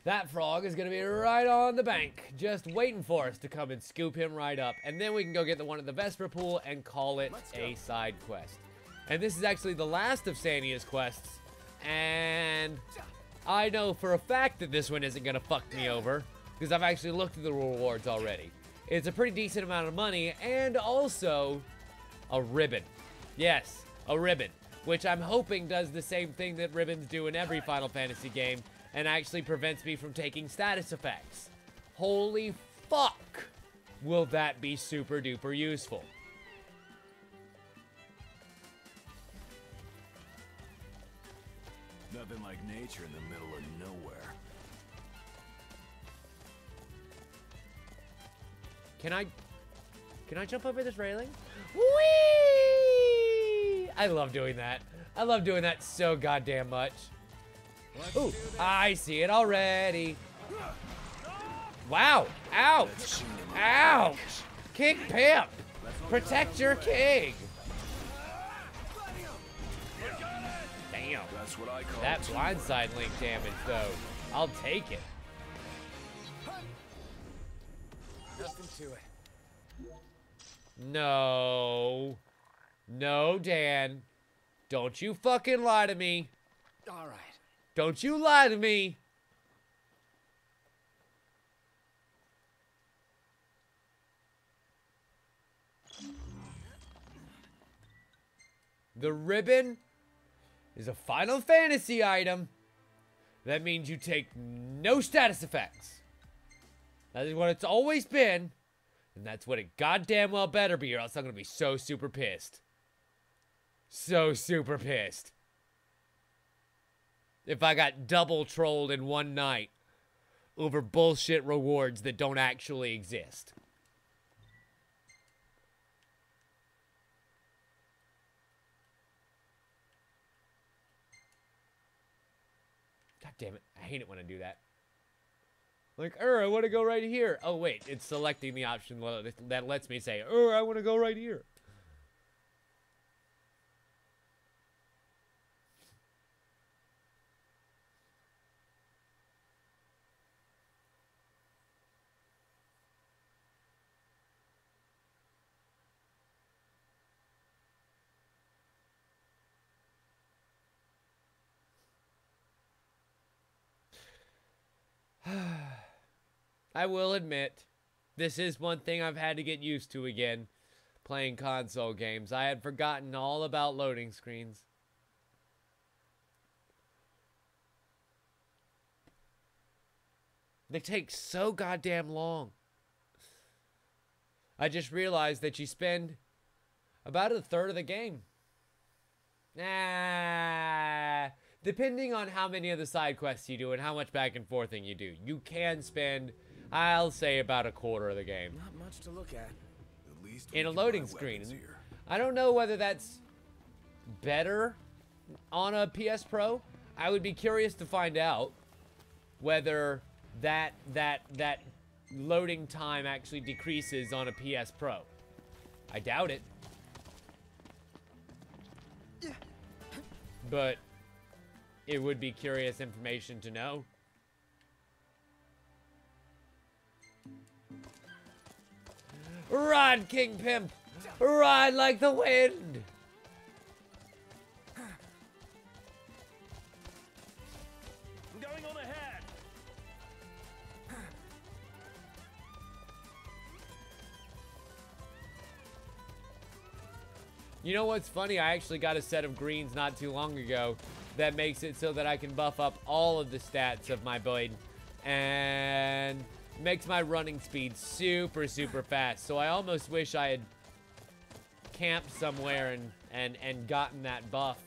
That frog is going to be right on the bank, just waiting for us to come and scoop him right up. And then we can go get the one at the Vesper Pool and call it a side quest. And this is actually the last of Somnia's quests. And I know for a fact that this one isn't going to fuck me over, because I've actually looked at the rewards already. It's a pretty decent amount of money, and also a ribbon. Yes, a ribbon, which I'm hoping does the same thing that ribbons do in every Final Fantasy game, and actually prevents me from taking status effects. Holy fuck! Will that be super duper useful? Nothing like nature in the middle of nowhere. Can I jump over this railing? Whee! I love doing that. I love doing that so goddamn much. Ooh, I see it already. Wow. Ouch. Ouch. King Pimp. Protect your king. Damn. That's what I call That blindside link damage, though. I'll take it. Nothing to it. No. No, Dan. Don't you fucking lie to me. All right. Don't you lie to me. The ribbon is a Final Fantasy item. That means you take no status effects. That is what it's always been. And that's what it goddamn well better be, or else I'm gonna be so super pissed. So super pissed. If I got double trolled in one night over bullshit rewards that don't actually exist. God damn it. I hate it when I do that. Like, I want to go right here. Oh, wait. It's selecting the option that lets me say, I want to go right here. I will admit, this is one thing I've had to get used to again, playing console games. I had forgotten all about loading screens. They take so goddamn long. I just realized that you spend about a third of the game. Depending on how many of the side quests you do and how much back and forthing you do, you can spend, I'll say, about a quarter of the game Not much to look at. At least in a we can loading buy screen. weapons here. I don't know whether that's better on a PS Pro. I would be curious to find out whether that loading time actually decreases on a PS Pro. I doubt it. But it would be curious information to know. Ride, King Pimp! Ride like the wind! I'm going on ahead. You know what's funny? I actually got a set of greens not too long ago that makes it so that I can buff up all of the stats of my blade and makes my running speed super, super fast. So I almost wish I had camped somewhere and gotten that buff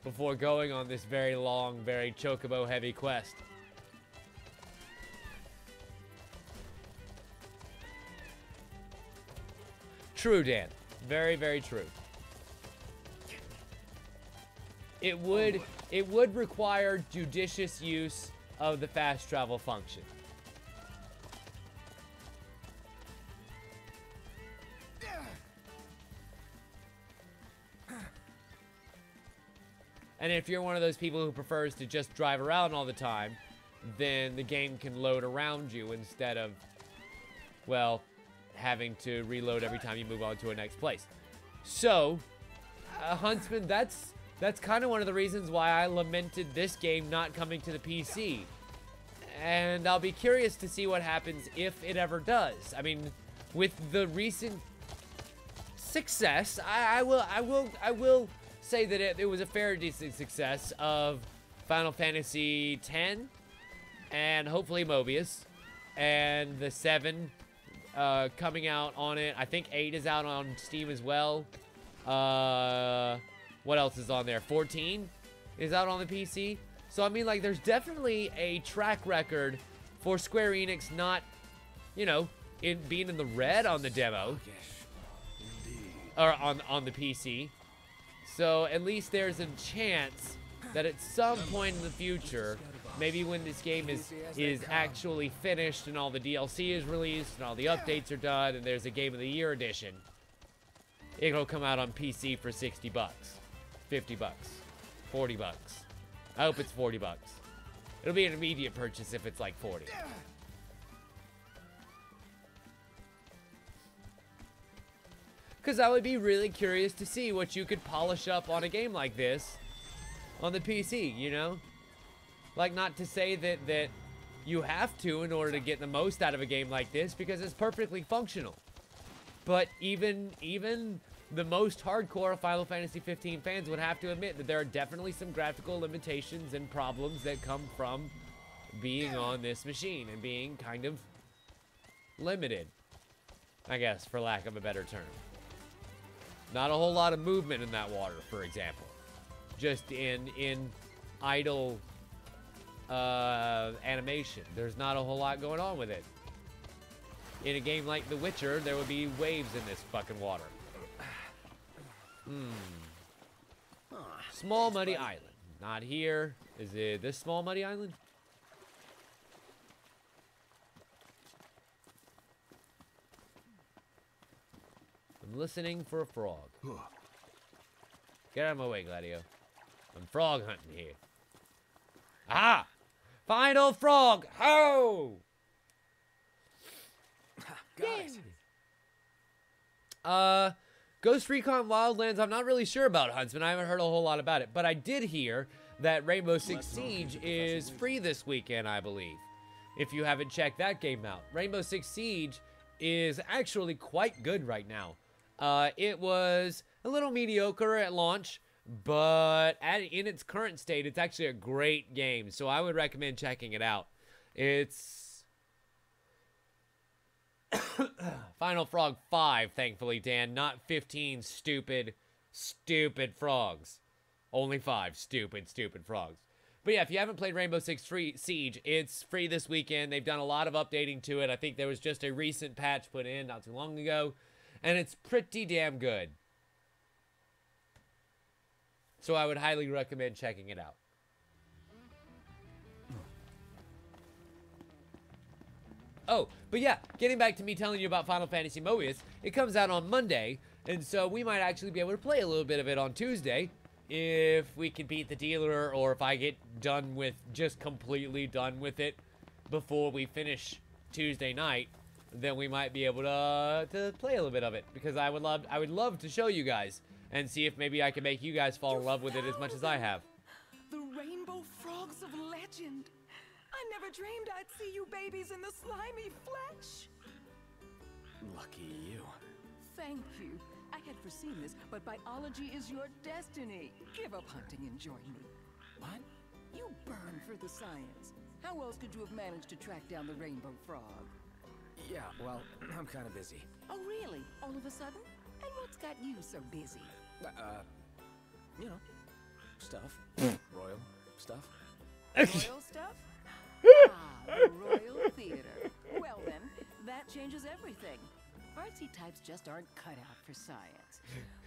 before going on this very long, very chocobo heavy quest. True, Dan. Very, very true. It would require judicious use of the fast travel function. And if you're one of those people who prefers to just drive around all the time, then the game can load around you instead of, well, having to reload every time you move on to a next place. So, Huntsman, that's kind of one of the reasons why I lamented this game not coming to the PC. And I'll be curious to see what happens if it ever does. I mean, with the recent success, I will say that it was a fairly decent success of Final Fantasy X and hopefully Mobius and the 7 coming out on it. I think 8 is out on Steam as well. What else is on there? 14 is out on the PC. So, I mean, like, there's definitely a track record for Square Enix not, you know, being in the red on the demo. Or on the PC. So, at least there's a chance that at some point in the future, maybe when this game is actually finished and all the DLC is released and all the updates are done and there's a Game of the Year edition, it'll come out on PC for 60 bucks, 50 bucks, 40 bucks. I hope it's 40 bucks. It'll be an immediate purchase if it's like 40. Because I would be really curious to see what you could polish up on a game like this on the PC, you know? Like, not to say that you have to in order to get the most out of a game like this, because it's perfectly functional. But even the most hardcore Final Fantasy 15 fans would have to admit that there are definitely some graphical limitations and problems that come from being on this machine and being kind of limited, I guess, for lack of a better term. Not a whole lot of movement in that water, for example. Just in idle animation. There's not a whole lot going on with it. In a game like The Witcher, there would be waves in this fucking water. Small Muddy Island. Not here. Is it this Small Muddy Island? I'm listening for a frog. Get out of my way, Gladio. I'm frog hunting here. Ah! Final frog! Ho! Got it. Ghost Recon Wildlands, I'm not really sure about, Huntsman. I haven't heard a whole lot about it. But I did hear that Rainbow Six Siege is free this weekend, I believe. If you haven't checked that game out. Rainbow Six Siege is actually quite good right now. It was a little mediocre at launch, but in its current state, it's actually a great game. So I would recommend checking it out. It's Final Frog 5, thankfully, Dan. Not 15 stupid frogs. Only 5 stupid frogs. But yeah, if you haven't played Rainbow Six Siege, it's free this weekend. They've done a lot of updating to it. I think there was just a recent patch put in not too long ago. And it's pretty damn good. So I would highly recommend checking it out. Oh, but yeah, getting back to me telling you about Final Fantasy Mobius, it comes out on Monday, and so we might actually be able to play a little bit of it on Tuesday if we can beat the dealer, or if I get done with, just completely done with it before we finish Tuesday night, then we might be able to play a little bit of it, because I would love to show you guys and see if maybe I can make you guys fall in love with it as much as I have. The rainbow frogs of legend. I never dreamed I'd see you babies in the slimy flesh. Lucky you. Thank you. I had foreseen this, but biology is your destiny. Give up hunting and join me. What? You burn for the science. How else could you have managed to track down the rainbow frog? Yeah, well, I'm kind of busy. Oh, really? All of a sudden? And what's got you so busy? You know, stuff. Royal stuff. Royal stuff? The Royal Theater. Well then, that changes everything. Artsy types just aren't cut out for science.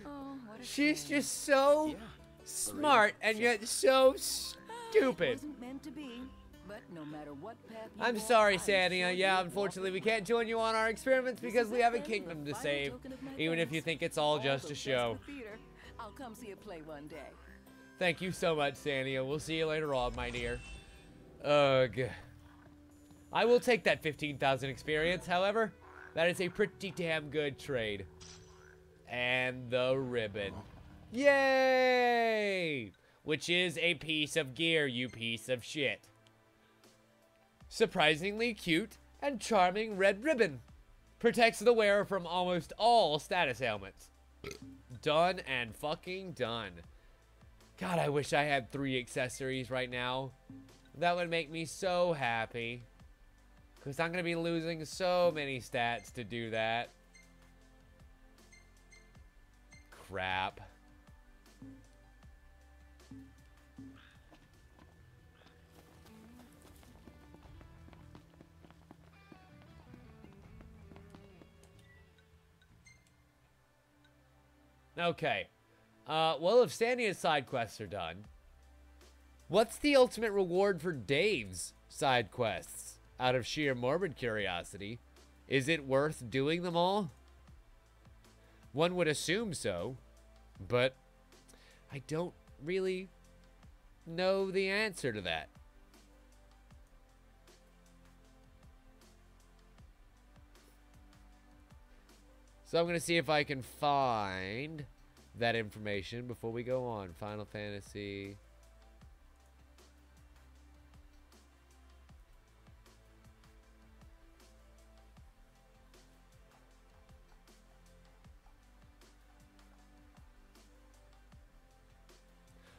Oh, what a She's shame. just so smart and yet so stupid. It wasn't meant to be, but no matter what path you I'm walk, sorry, I'm Sandy. sure Yeah, you'd unfortunately, we walk can't join you on our experiments This because is we it have a then, kingdom the to final save, token of my even if you thanks. think it's all All just a those show. for theater. I'll come see you play one day. Thank you so much, Sania. We'll see you later on, my dear. Ugh. I will take that 15,000 experience, however. That is a pretty damn good trade. And the ribbon. Yay! Which is a piece of gear, you piece of shit. Surprisingly cute and charming red ribbon. Protects the wearer from almost all status ailments. Done and fucking done. God, I wish I had 3 accessories right now. That would make me so happy. Because I'm going to be losing so many stats to do that. Crap. Okay. Well, if Sania's side quests are done, what's the ultimate reward for Dave's side quests? Out of sheer morbid curiosity, is it worth doing them all? One would assume so, but I don't really know the answer to that. So I'm going to see if I can find that information before we go on. Final Fantasy.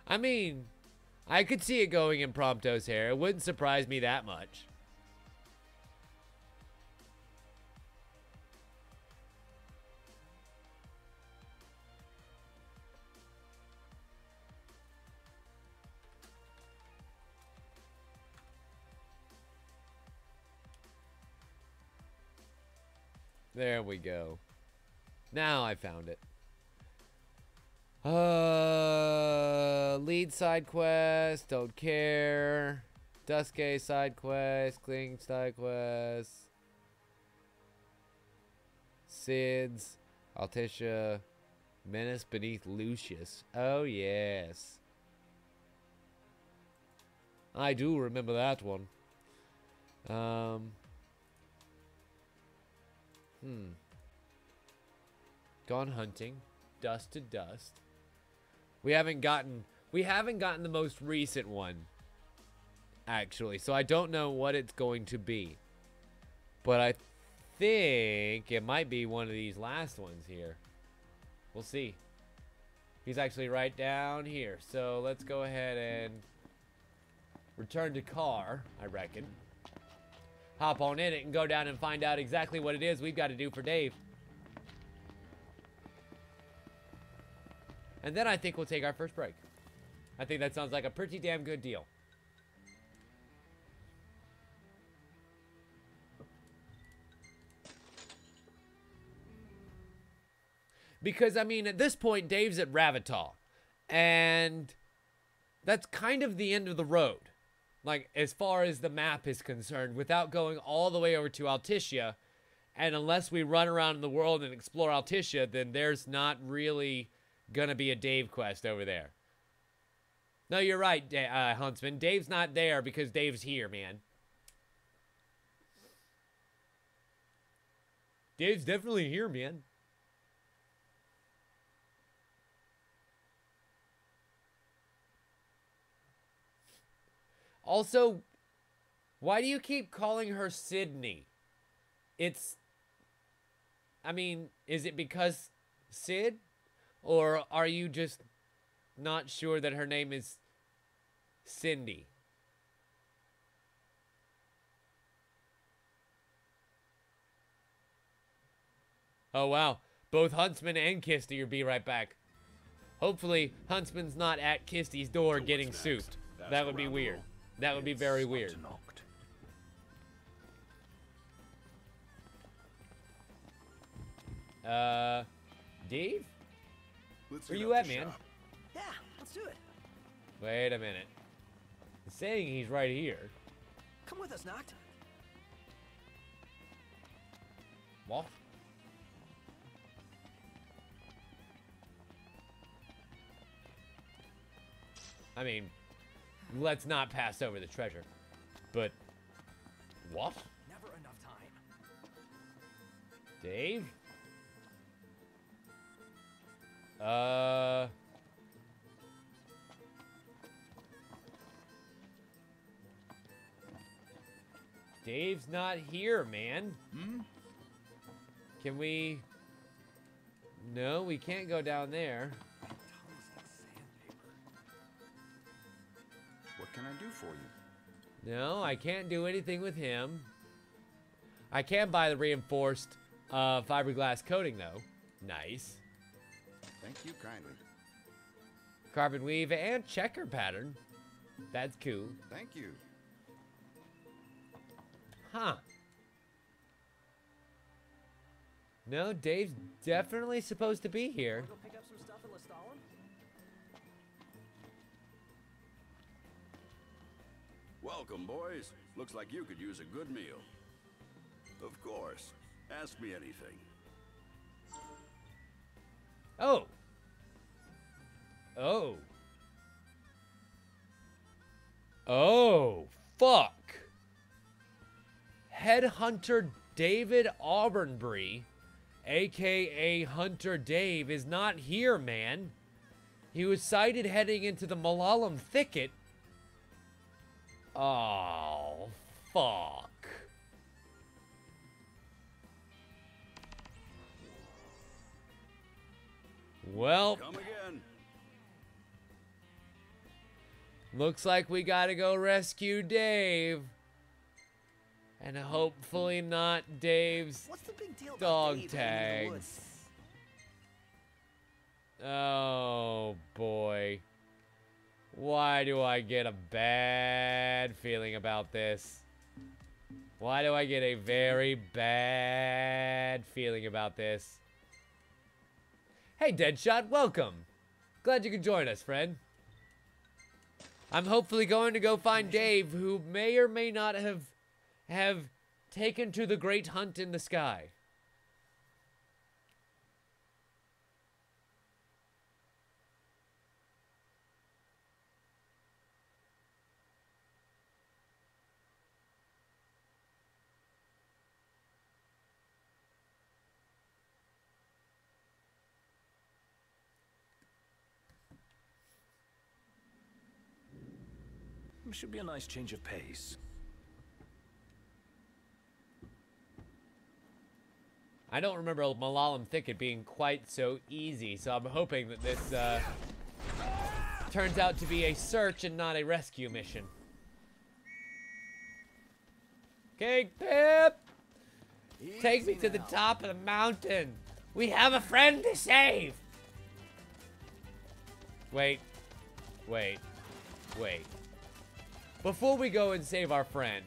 I mean, I could see it going in Prompto's hair. It wouldn't surprise me that much. There we go. Now I found it. Lead side quest, don't care. Duske side quest, Kling side quest. Sid's, Altitia, Menace Beneath Lucius. Oh, yes. I do remember that one. Gone hunting, dust to dust. We haven't gotten the most recent one, actually, so I don't know what it's going to be. But I think it might be one of these last ones here. We'll see. He's actually right down here, so let's go ahead and return to car, I reckon. Hop on in it and go down and find out exactly what it is we've got to do for Dave. And then I think we'll take our first break. I think that sounds like a pretty damn good deal. Because, I mean, at this point, Dave's at Ravitol. And that's kind of the end of the road. Like, as far as the map is concerned, without going all the way over to Altitia. And unless we run around the world and explore Altitia, then there's not really gonna be a Dave quest over there. No, you're right, Huntsman. Dave's not there because Dave's here, man. Dave's definitely here, man. Also, why do you keep calling her Sydney? I mean, is it because Sid? Or are you just not sure that her name is Cindy? Oh, wow. Both Huntsman and Kisty will be right back. Hopefully, Huntsman's not at Kisty's door getting souped. That would be weird. That would be very weird. Dave? Where you at, man? Yeah, let's do it. Wait a minute. He's saying he's right here. Come with us, Noct. What? I mean, let's not pass over the treasure. But, what? Never enough time. Dave? Dave's not here, man. Can we... No, we can't go down there. Tons like sandpaper. What can I do for you? No, I can't do anything with him. I can buy the reinforced fiberglass coating, though. Nice. Thank you kindly. Carbon weave and checker pattern. That's cool. Thank you. Huh. No, Dave's definitely supposed to be here. Wanna go pick up some stuff in Lestalin? Welcome, boys. Looks like you could use a good meal. Of course. Ask me anything. Oh. Oh. Oh, fuck. Headhunter David Auburnbree, aka Hunter Dave, is not here, man. He was sighted heading into the Malalam thicket. Oh, fuck. Well, Come again. looks like we gotta go rescue Dave. And hopefully not Dave's What's the big deal dog about Dave hanging in the tags. woods? Oh, boy. Why do I get a bad feeling about this? Why do I get a very bad feeling about this? Hey, Deadshot, welcome. Glad you could join us, friend. I'm hopefully going to go find Dave, who may or may not have taken to the great hunt in the sky. Should be a nice change of pace. I don't remember Malalam Thicket being quite so easy, so I'm hoping that this turns out to be a search and not a rescue mission. Cake Pip! Take me to the top of the mountain! We have a friend to save! Wait. Wait. Wait. Before we go and save our friend,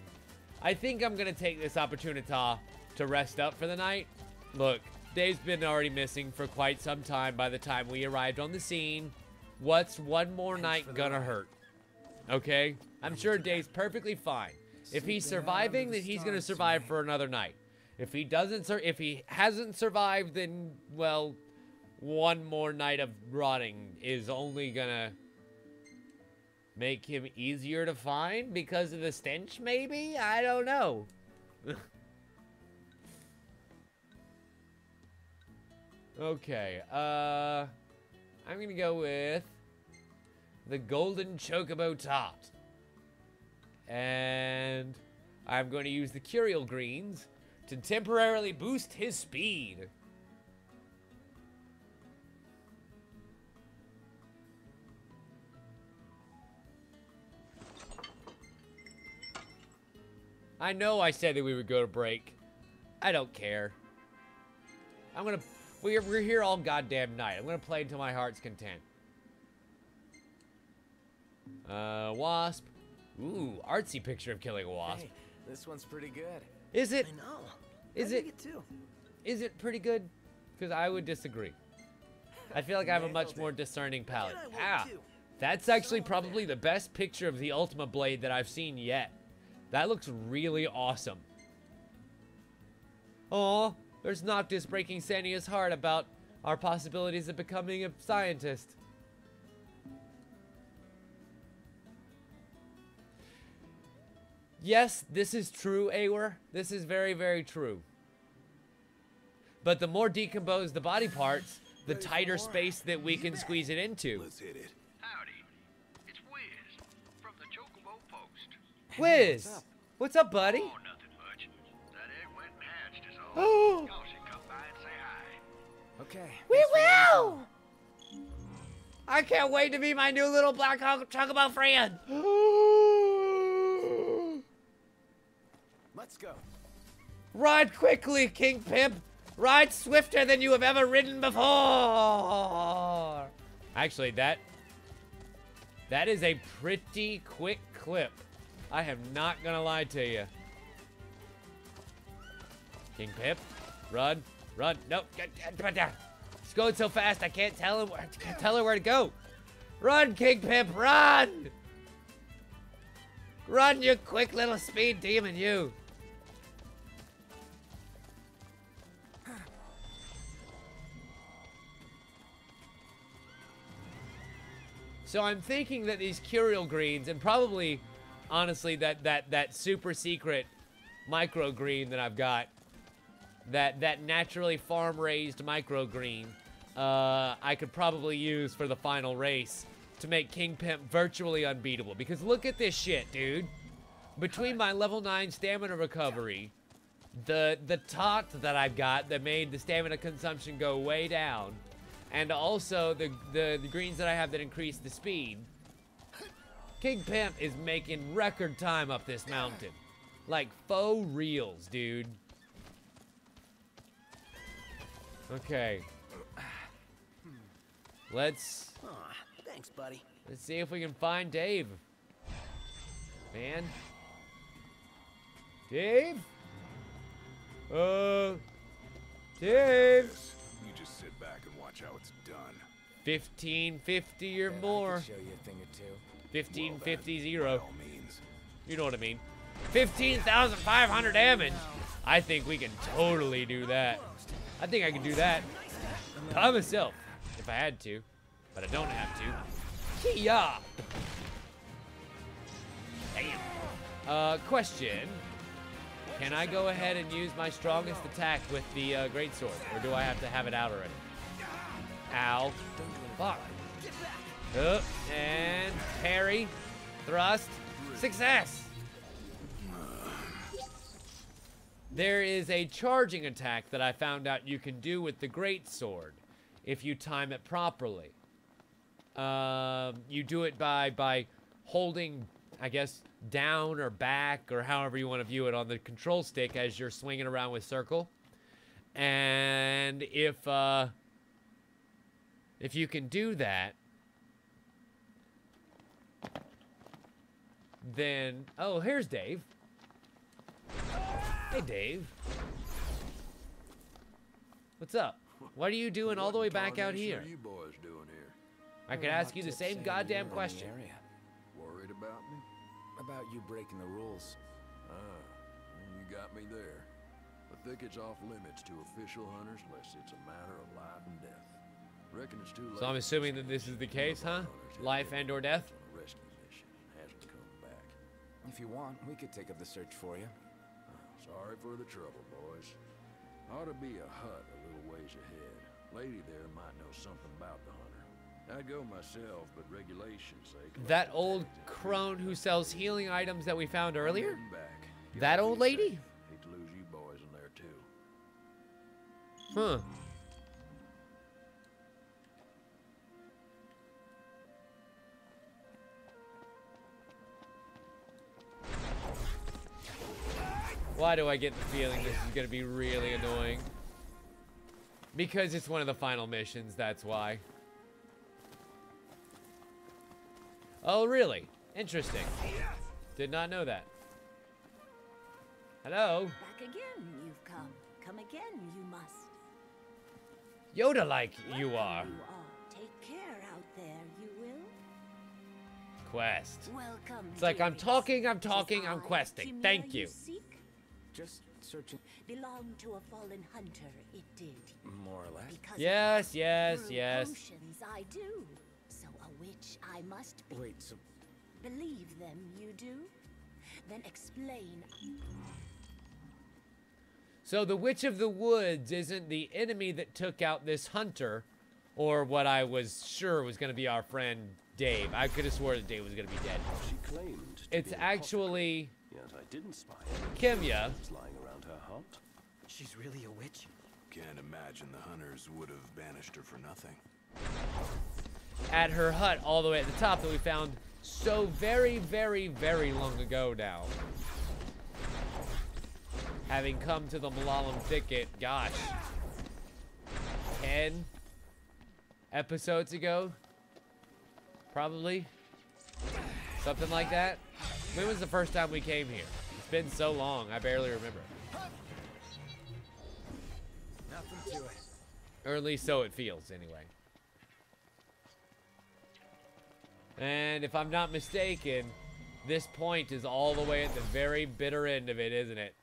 I think I'm gonna take this opportunity to rest up for the night. Look, Dave's been already missing for quite some time by the time we arrived on the scene. What's one more night gonna hurt? Okay? I'm sure Dave's perfectly fine. If he's surviving, then he's gonna survive for another night. If he hasn't survived, then, well, one more night of rotting is only gonna make him easier to find because of the stench, maybe? I don't know. Okay, I'm gonna go with the Golden Chocobo Tot. And I'm going to use the Curial Greens to temporarily boost his speed. I know I said that we would go to break. I don't care. We're here all goddamn night. I'm gonna play until my heart's content. Wasp. Ooh, artsy picture of killing a wasp. Hey, this one's pretty good. Is it? I know. Is I it? dig it too. Is it pretty good? Because I would disagree. I feel like I have a much more discerning palette. I would Ah, too. that's actually probably the best picture of the Ultima Blade that I've seen yet. That looks really awesome. Aw, there's Noctis breaking Sania's heart about our possibilities of becoming a scientist. Yes, this is true, Awer. This is very, very true. But the more decomposed the body parts, the tighter space that we can squeeze it into. Let's hit it. Howdy. It's Wiz from the Chocobo Post. Wiz! What's up, buddy? Oh, nothing much. That egg went and hatched is all. Oh. Y'all should come by and say hi. Okay. We will! I can't wait to meet my new little black chocobo friend. Let's go. Ride quickly, King Pimp. Ride swifter than you have ever ridden before. Actually, that is a pretty quick clip. I am not gonna lie to you. King Pimp, run, run. Nope. It's going so fast I can't tell her where to go. Run, King Pimp, run! Run, you quick little speed demon, you. So I'm thinking that these curial greens, and probably, honestly, that super secret micro green that I've got, that naturally farm-raised micro green, I could probably use for the final race to make King Pimp virtually unbeatable. Because look at this shit, dude. Between my level 9 stamina recovery, the taunt that I've got that made the stamina consumption go way down, and also the greens that I have that increase the speed, King Pimp is making record time up this mountain. Like faux reals, dude. Okay. Let's Thanks, buddy. see if we can find Dave. Man. Dave? Dave? You just sit back and watch how it's done. 1550 or Yeah, I more. could show you a thing or two. 1550 By all means. You know what I mean. 15,500 damage. I think we can totally do that. I think I can do that by myself if I had to, but I don't have to. Kia. Damn. Question. Can I go ahead and use my strongest attack with the greatsword, or do I have to have it out already? Ow. Fuck. And parry. Thrust. Success. There is a charging attack that I found out you can do with the greatsword if you time it properly. You do it by holding, I guess, down or back or however you want to view it on the control stick as you're swinging around with circle. And if you can do that, then... Oh, here's Dave. Hey, Dave. What's up? What are you doing all the way back out here? What are you boys doing here? I could ask you the same goddamn question. Worried about me? About you breaking the rules. You got me there. The thicket's off limits to official hunters unless it's a matter of life and death. Reckon it's too late. So I'm assuming that this is the case, huh? Life and or death? On a rescue mission. Hasn't come back. If you want, we could take up the search for you. Sorry for the trouble, boys. Ought to be a hut a little ways ahead. Lady there might know something about the hunter. I'd go myself, but regulations sake. That old crone who sells healing items that we found earlier? Heading back. That old lady? Hate to lose you boys in there too. Huh. Why do I get the feeling this is gonna be really annoying? Because it's one of the final missions, that's why. Oh, really? Interesting. Did not know that. Hello? Back again, you've come. Come again, you must. Yoda-like you are. You are. Take care out there, you will. Quest. Welcome. It's like I'm dearest. talking, I'm Tis I, questing. Somnia Thank you. Seek? Just searching, Belonged to a fallen hunter, it did. more or less. Because Yes, of yes, brew yes. Potions I do. So a witch I must be. Wait, so Believe them, you do? then explain. So the Witch of the Woods isn't the enemy that took out this hunter, or what I was sure was going to be our friend Dave. I could have swore that Dave was going to be dead. She claimed to It's be an actually apothecary, yet I didn't spy Kimya. any lying around her hut. She's really a witch? Can't imagine the hunters would have banished her for nothing. At her hut all the way at the top that we found so very, very, very long ago now. Having come to the Malalam Thicket, gosh, 10 episodes ago? Probably? Something like that? When was the first time we came here? It's been so long, I barely remember. Nothing to it. Or at least so it feels, anyway. And if I'm not mistaken, this point is all the way at the very bitter end of it, isn't it?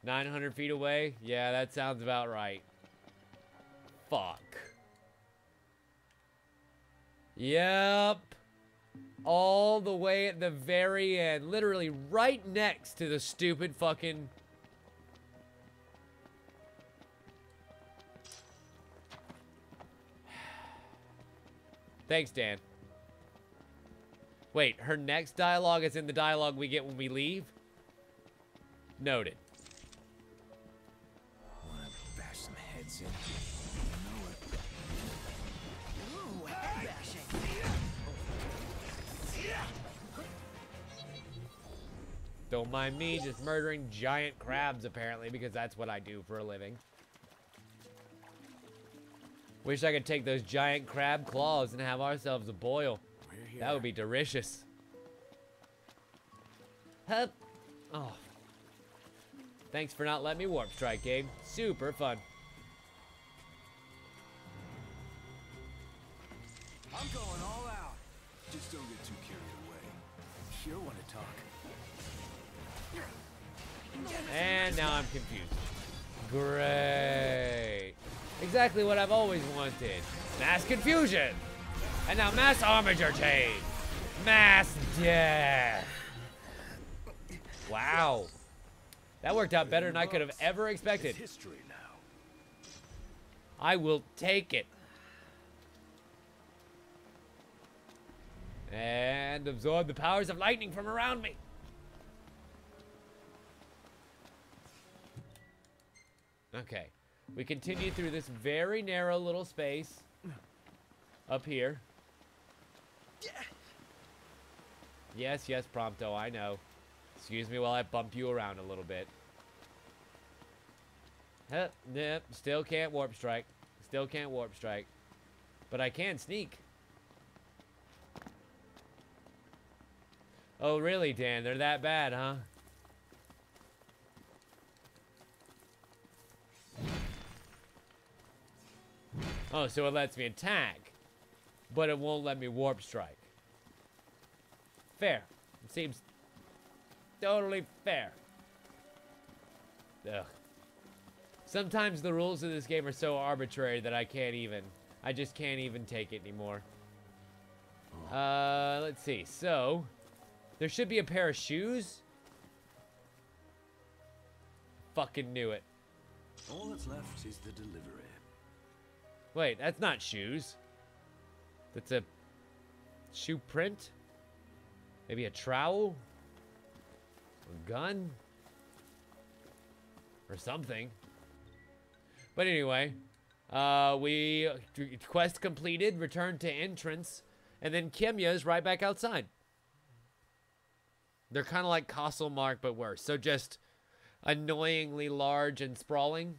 900 feet away? Yeah, that sounds about right. Fuck. Yep. All the way at the very end. Literally right next to the stupid fucking... Thanks, Dan. Wait, her next dialogue is in the dialogue we get when we leave? Noted. Wanna bash some heads in? You know it. Ooh, head bashing. Don't mind me just murdering giant crabs, apparently, because that's what I do for a living. Wish I could take those giant crab claws and have ourselves a boil. That would be delicious. Hup. Oh. Thanks for not letting me warp strike, Gabe. Super fun. I'm going all out. Just don't get too carried away. Sure want to talk. And now I'm confused. Great. Exactly what I've always wanted. Mass confusion. And now mass armature change. Mass death. Wow. That worked out better than I could have ever expected. History now. I will take it. And absorb the powers of lightning from around me. Okay. We continue through this very narrow little space up here. Yes, yes, Prompto, I know. Excuse me while I bump you around a little bit. Yep, still can't warp strike. Still can't warp strike. But I can sneak. Oh, really, Dan? They're that bad, huh? Oh, so it lets me attack, but it won't let me warp strike. Fair. It seems totally fair. Ugh. Sometimes the rules of this game are so arbitrary that I just can't even take it anymore. Let's see. So, there should be a pair of shoes. Fucking knew it. All that's left is the delivery. Wait, that's not shoes. That's a shoe print? Maybe a trowel? A gun? Or something. But anyway, we quest completed, returned to entrance, and then Kimya's right back outside. They're kind of like Castle Mark, but worse. So just annoyingly large and sprawling.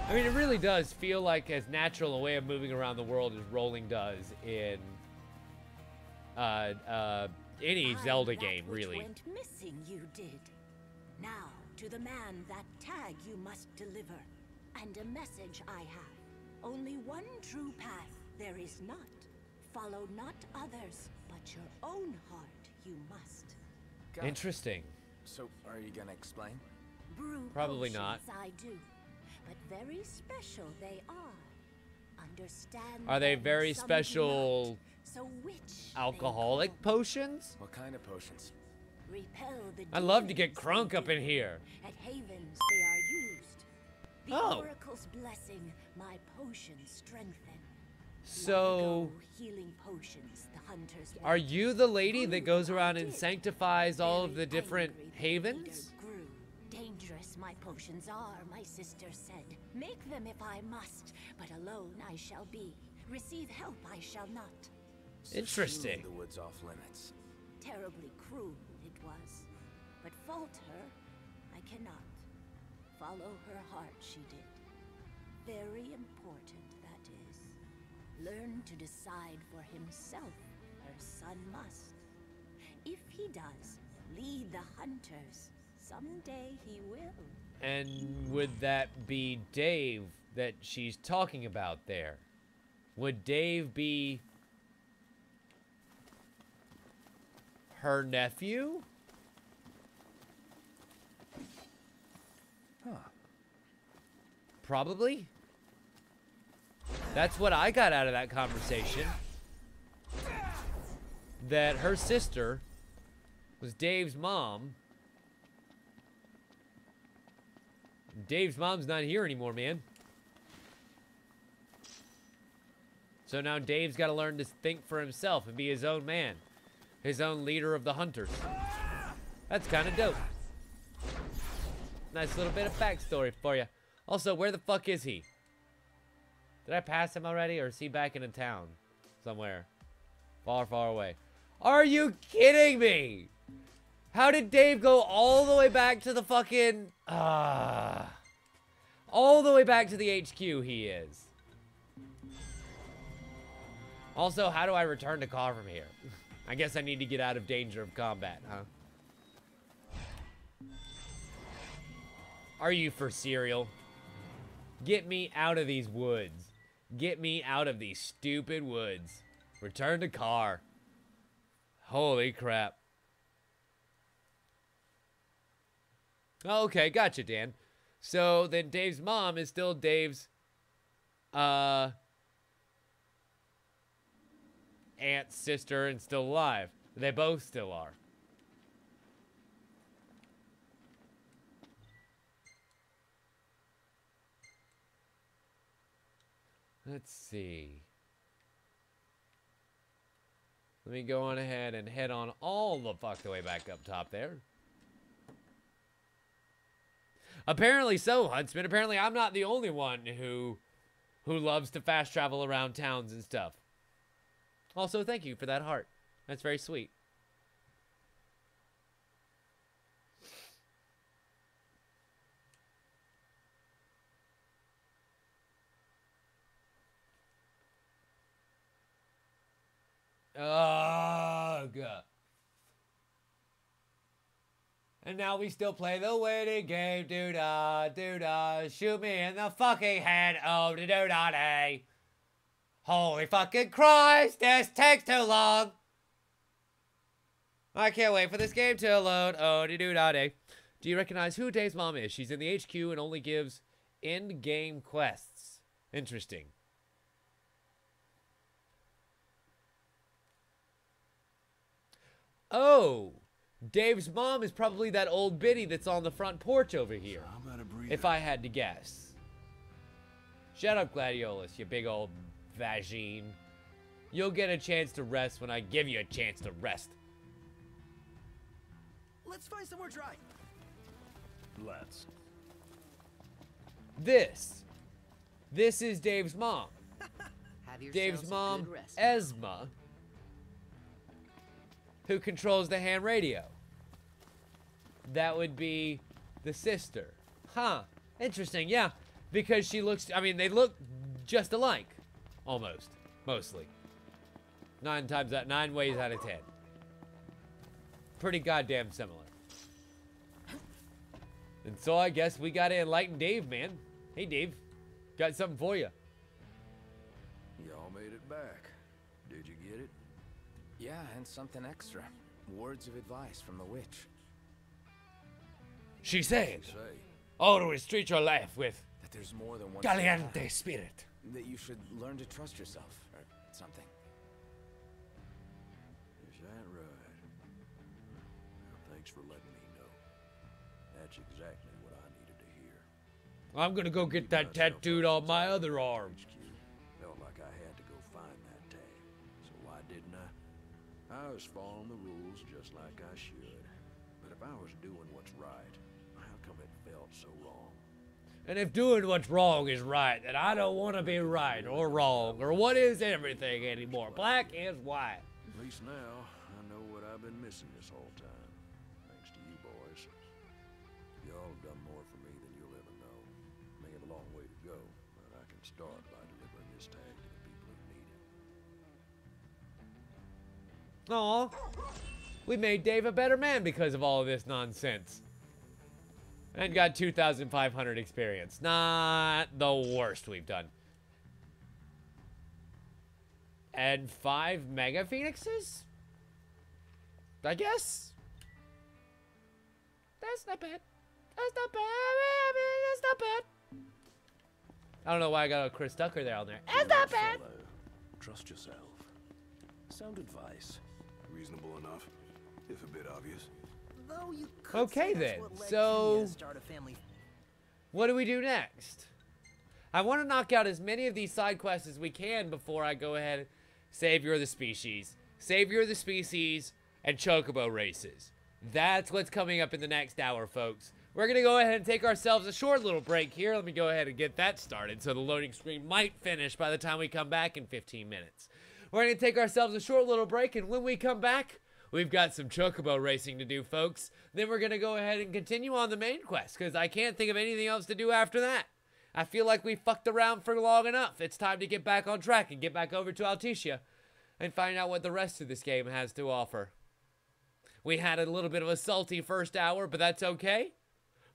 I mean, it really does feel like as natural a way of moving around the world as rolling does in any Zelda game, really. Went missing, you did. Now, to the man that tag you must deliver. And a message I have. Only one true path there is not. Follow not others, but your own heart you must. Got it. Interesting. So, are you gonna explain? Brew Probably potions not. I do, but very special they are. Understand? Are they them, very some do special not. So which they alcoholic call? potions? What kind of potions? Repel the I'd love to get demons crunk they up in do. here. At havens they are used. The Oh. oracle's blessing, my potions strengthen. So, Long ago, healing potions the hunters are made. you the lady that goes Grew, around I and did. sanctifies all of Very the different angry, the havens? leader grew. Dangerous my potions are, my sister said. Make them if I must, but alone I shall be. Receive help I shall not. So Interesting. she made the woods off limits. Terribly cruel it was. But fault her, I cannot. Follow her heart she did. Very important, that is. Learn to decide for himself, her son must. If he does, lead the hunters. Someday he will. And would that be Dave that she's talking about there? Would Dave be her nephew? Huh. Probably. That's what I got out of that conversation. That her sister was Dave's mom. Dave's mom's not here anymore, man. So now Dave's got to learn to think for himself and be his own man. His own leader of the hunters. That's kind of dope. Nice little bit of backstory for you. Also, where the fuck is he? Did I pass him already, or is he back in a town somewhere? Far, far away. Are you kidding me? How did Dave go all the way back to the fucking... all the way back to the HQ he is. Also, how do I return to car from here? I guess I need to get out of danger of combat, huh? Are you for cereal? Get me out of these woods. Get me out of these stupid woods. Return to car. Holy crap. Oh, okay, gotcha, Dan. So then Dave's mom is still Dave's aunt, sister, and still alive. They both still are. Let's see. Let me go on ahead and head on all the fuck the way back up top there. Apparently so, Huntsman. Apparently I'm not the only one who loves to fast travel around towns and stuff. Also, thank you for that heart. That's very sweet. Ugh. And now we still play the waiting game. Doo-da, doo-da. Shoot me in the fucking head. Oh, doo-da-day. Holy fucking Christ. This takes too long. I can't wait for this game to load. Oh, doo-da-day. Do you recognize who Dave's mom is? She's in the HQ and only gives end-game quests. Interesting. Oh, Dave's mom is probably that old biddy that's on the front porch over here. How about a breather? If I had to guess. Shut up, Gladiolis, you big old vagine. You'll get a chance to rest when I give you a chance to rest. Let's find somewhere dry. Let's. This is Dave's mom. Have yourselves Dave's a mom, good rest. Esma, who controls the ham radio. That would be the sister. Huh. Interesting, yeah. Because she looks, I mean, they look just alike. Almost. Mostly. 9 ways out of 10. Pretty goddamn similar. And so I guess we gotta enlighten Dave, man. Hey, Dave. Got something for you. Y'all made it back. Did you get it? Yeah, and something extra. Words of advice from the witch. She said, Say, always treat your life with That there's more than one caliente spirit. That you should learn to trust yourself, or something. is that right? Well, thanks for letting me know. That's exactly what I needed to hear. I'm gonna go get that tattooed on my other arm. HQ. Felt like I had to go find that tag. So why didn't I? I was following the rules just like I should. But if I was doing what's right, how come it felt so wrong? And if doing what's wrong is right, then I don't want to be right or wrong or what is everything anymore. Black is white. At least now, I know what I've been missing this whole time. Thanks to you boys. Y'all have done more for me than you'll ever know. May have a long way to go, but I can start by delivering this tag to the people who need it. Aw, we made Dave a better man because of all of this nonsense. And got 2,500 experience. Not the worst we've done. And 5 Mega Phoenixes? I guess. That's not bad. That's not bad. That's not bad. I don't know why I got a Chris Tucker there on there. That's not bad. Fellow, trust yourself. Sound advice. Reasonable enough, if a bit obvious. Though you could Okay say that's then, what led so- you to start a family. What do we do next? I want to knock out as many of these side quests as we can before I go ahead and Savior of the Species. Savior of the Species and Chocobo races. That's what's coming up in the next hour, folks. We're going to go ahead and take ourselves a short little break here. Let me go ahead and get that started so the loading screen might finish by the time we come back in 15 minutes. We're going to take ourselves a short little break, and when we come back, we've got some Chocobo racing to do, folks. Then we're going to go ahead and continue on the main quest, because I can't think of anything else to do after that. I feel like we fucked around for long enough. It's time to get back on track and get back over to Alticia and find out what the rest of this game has to offer. We had a little bit of a salty first hour, but that's okay.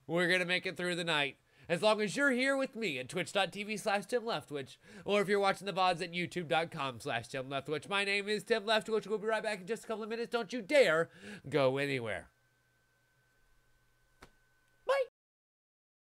We're going to make it through the night. As long as you're here with me at twitch.tv/TimLeftwich, or if you're watching the VODs at youtube.com/TimLeftwich. My name is Tim Leftwich. We'll be right back in just a couple of minutes. Don't you dare go anywhere.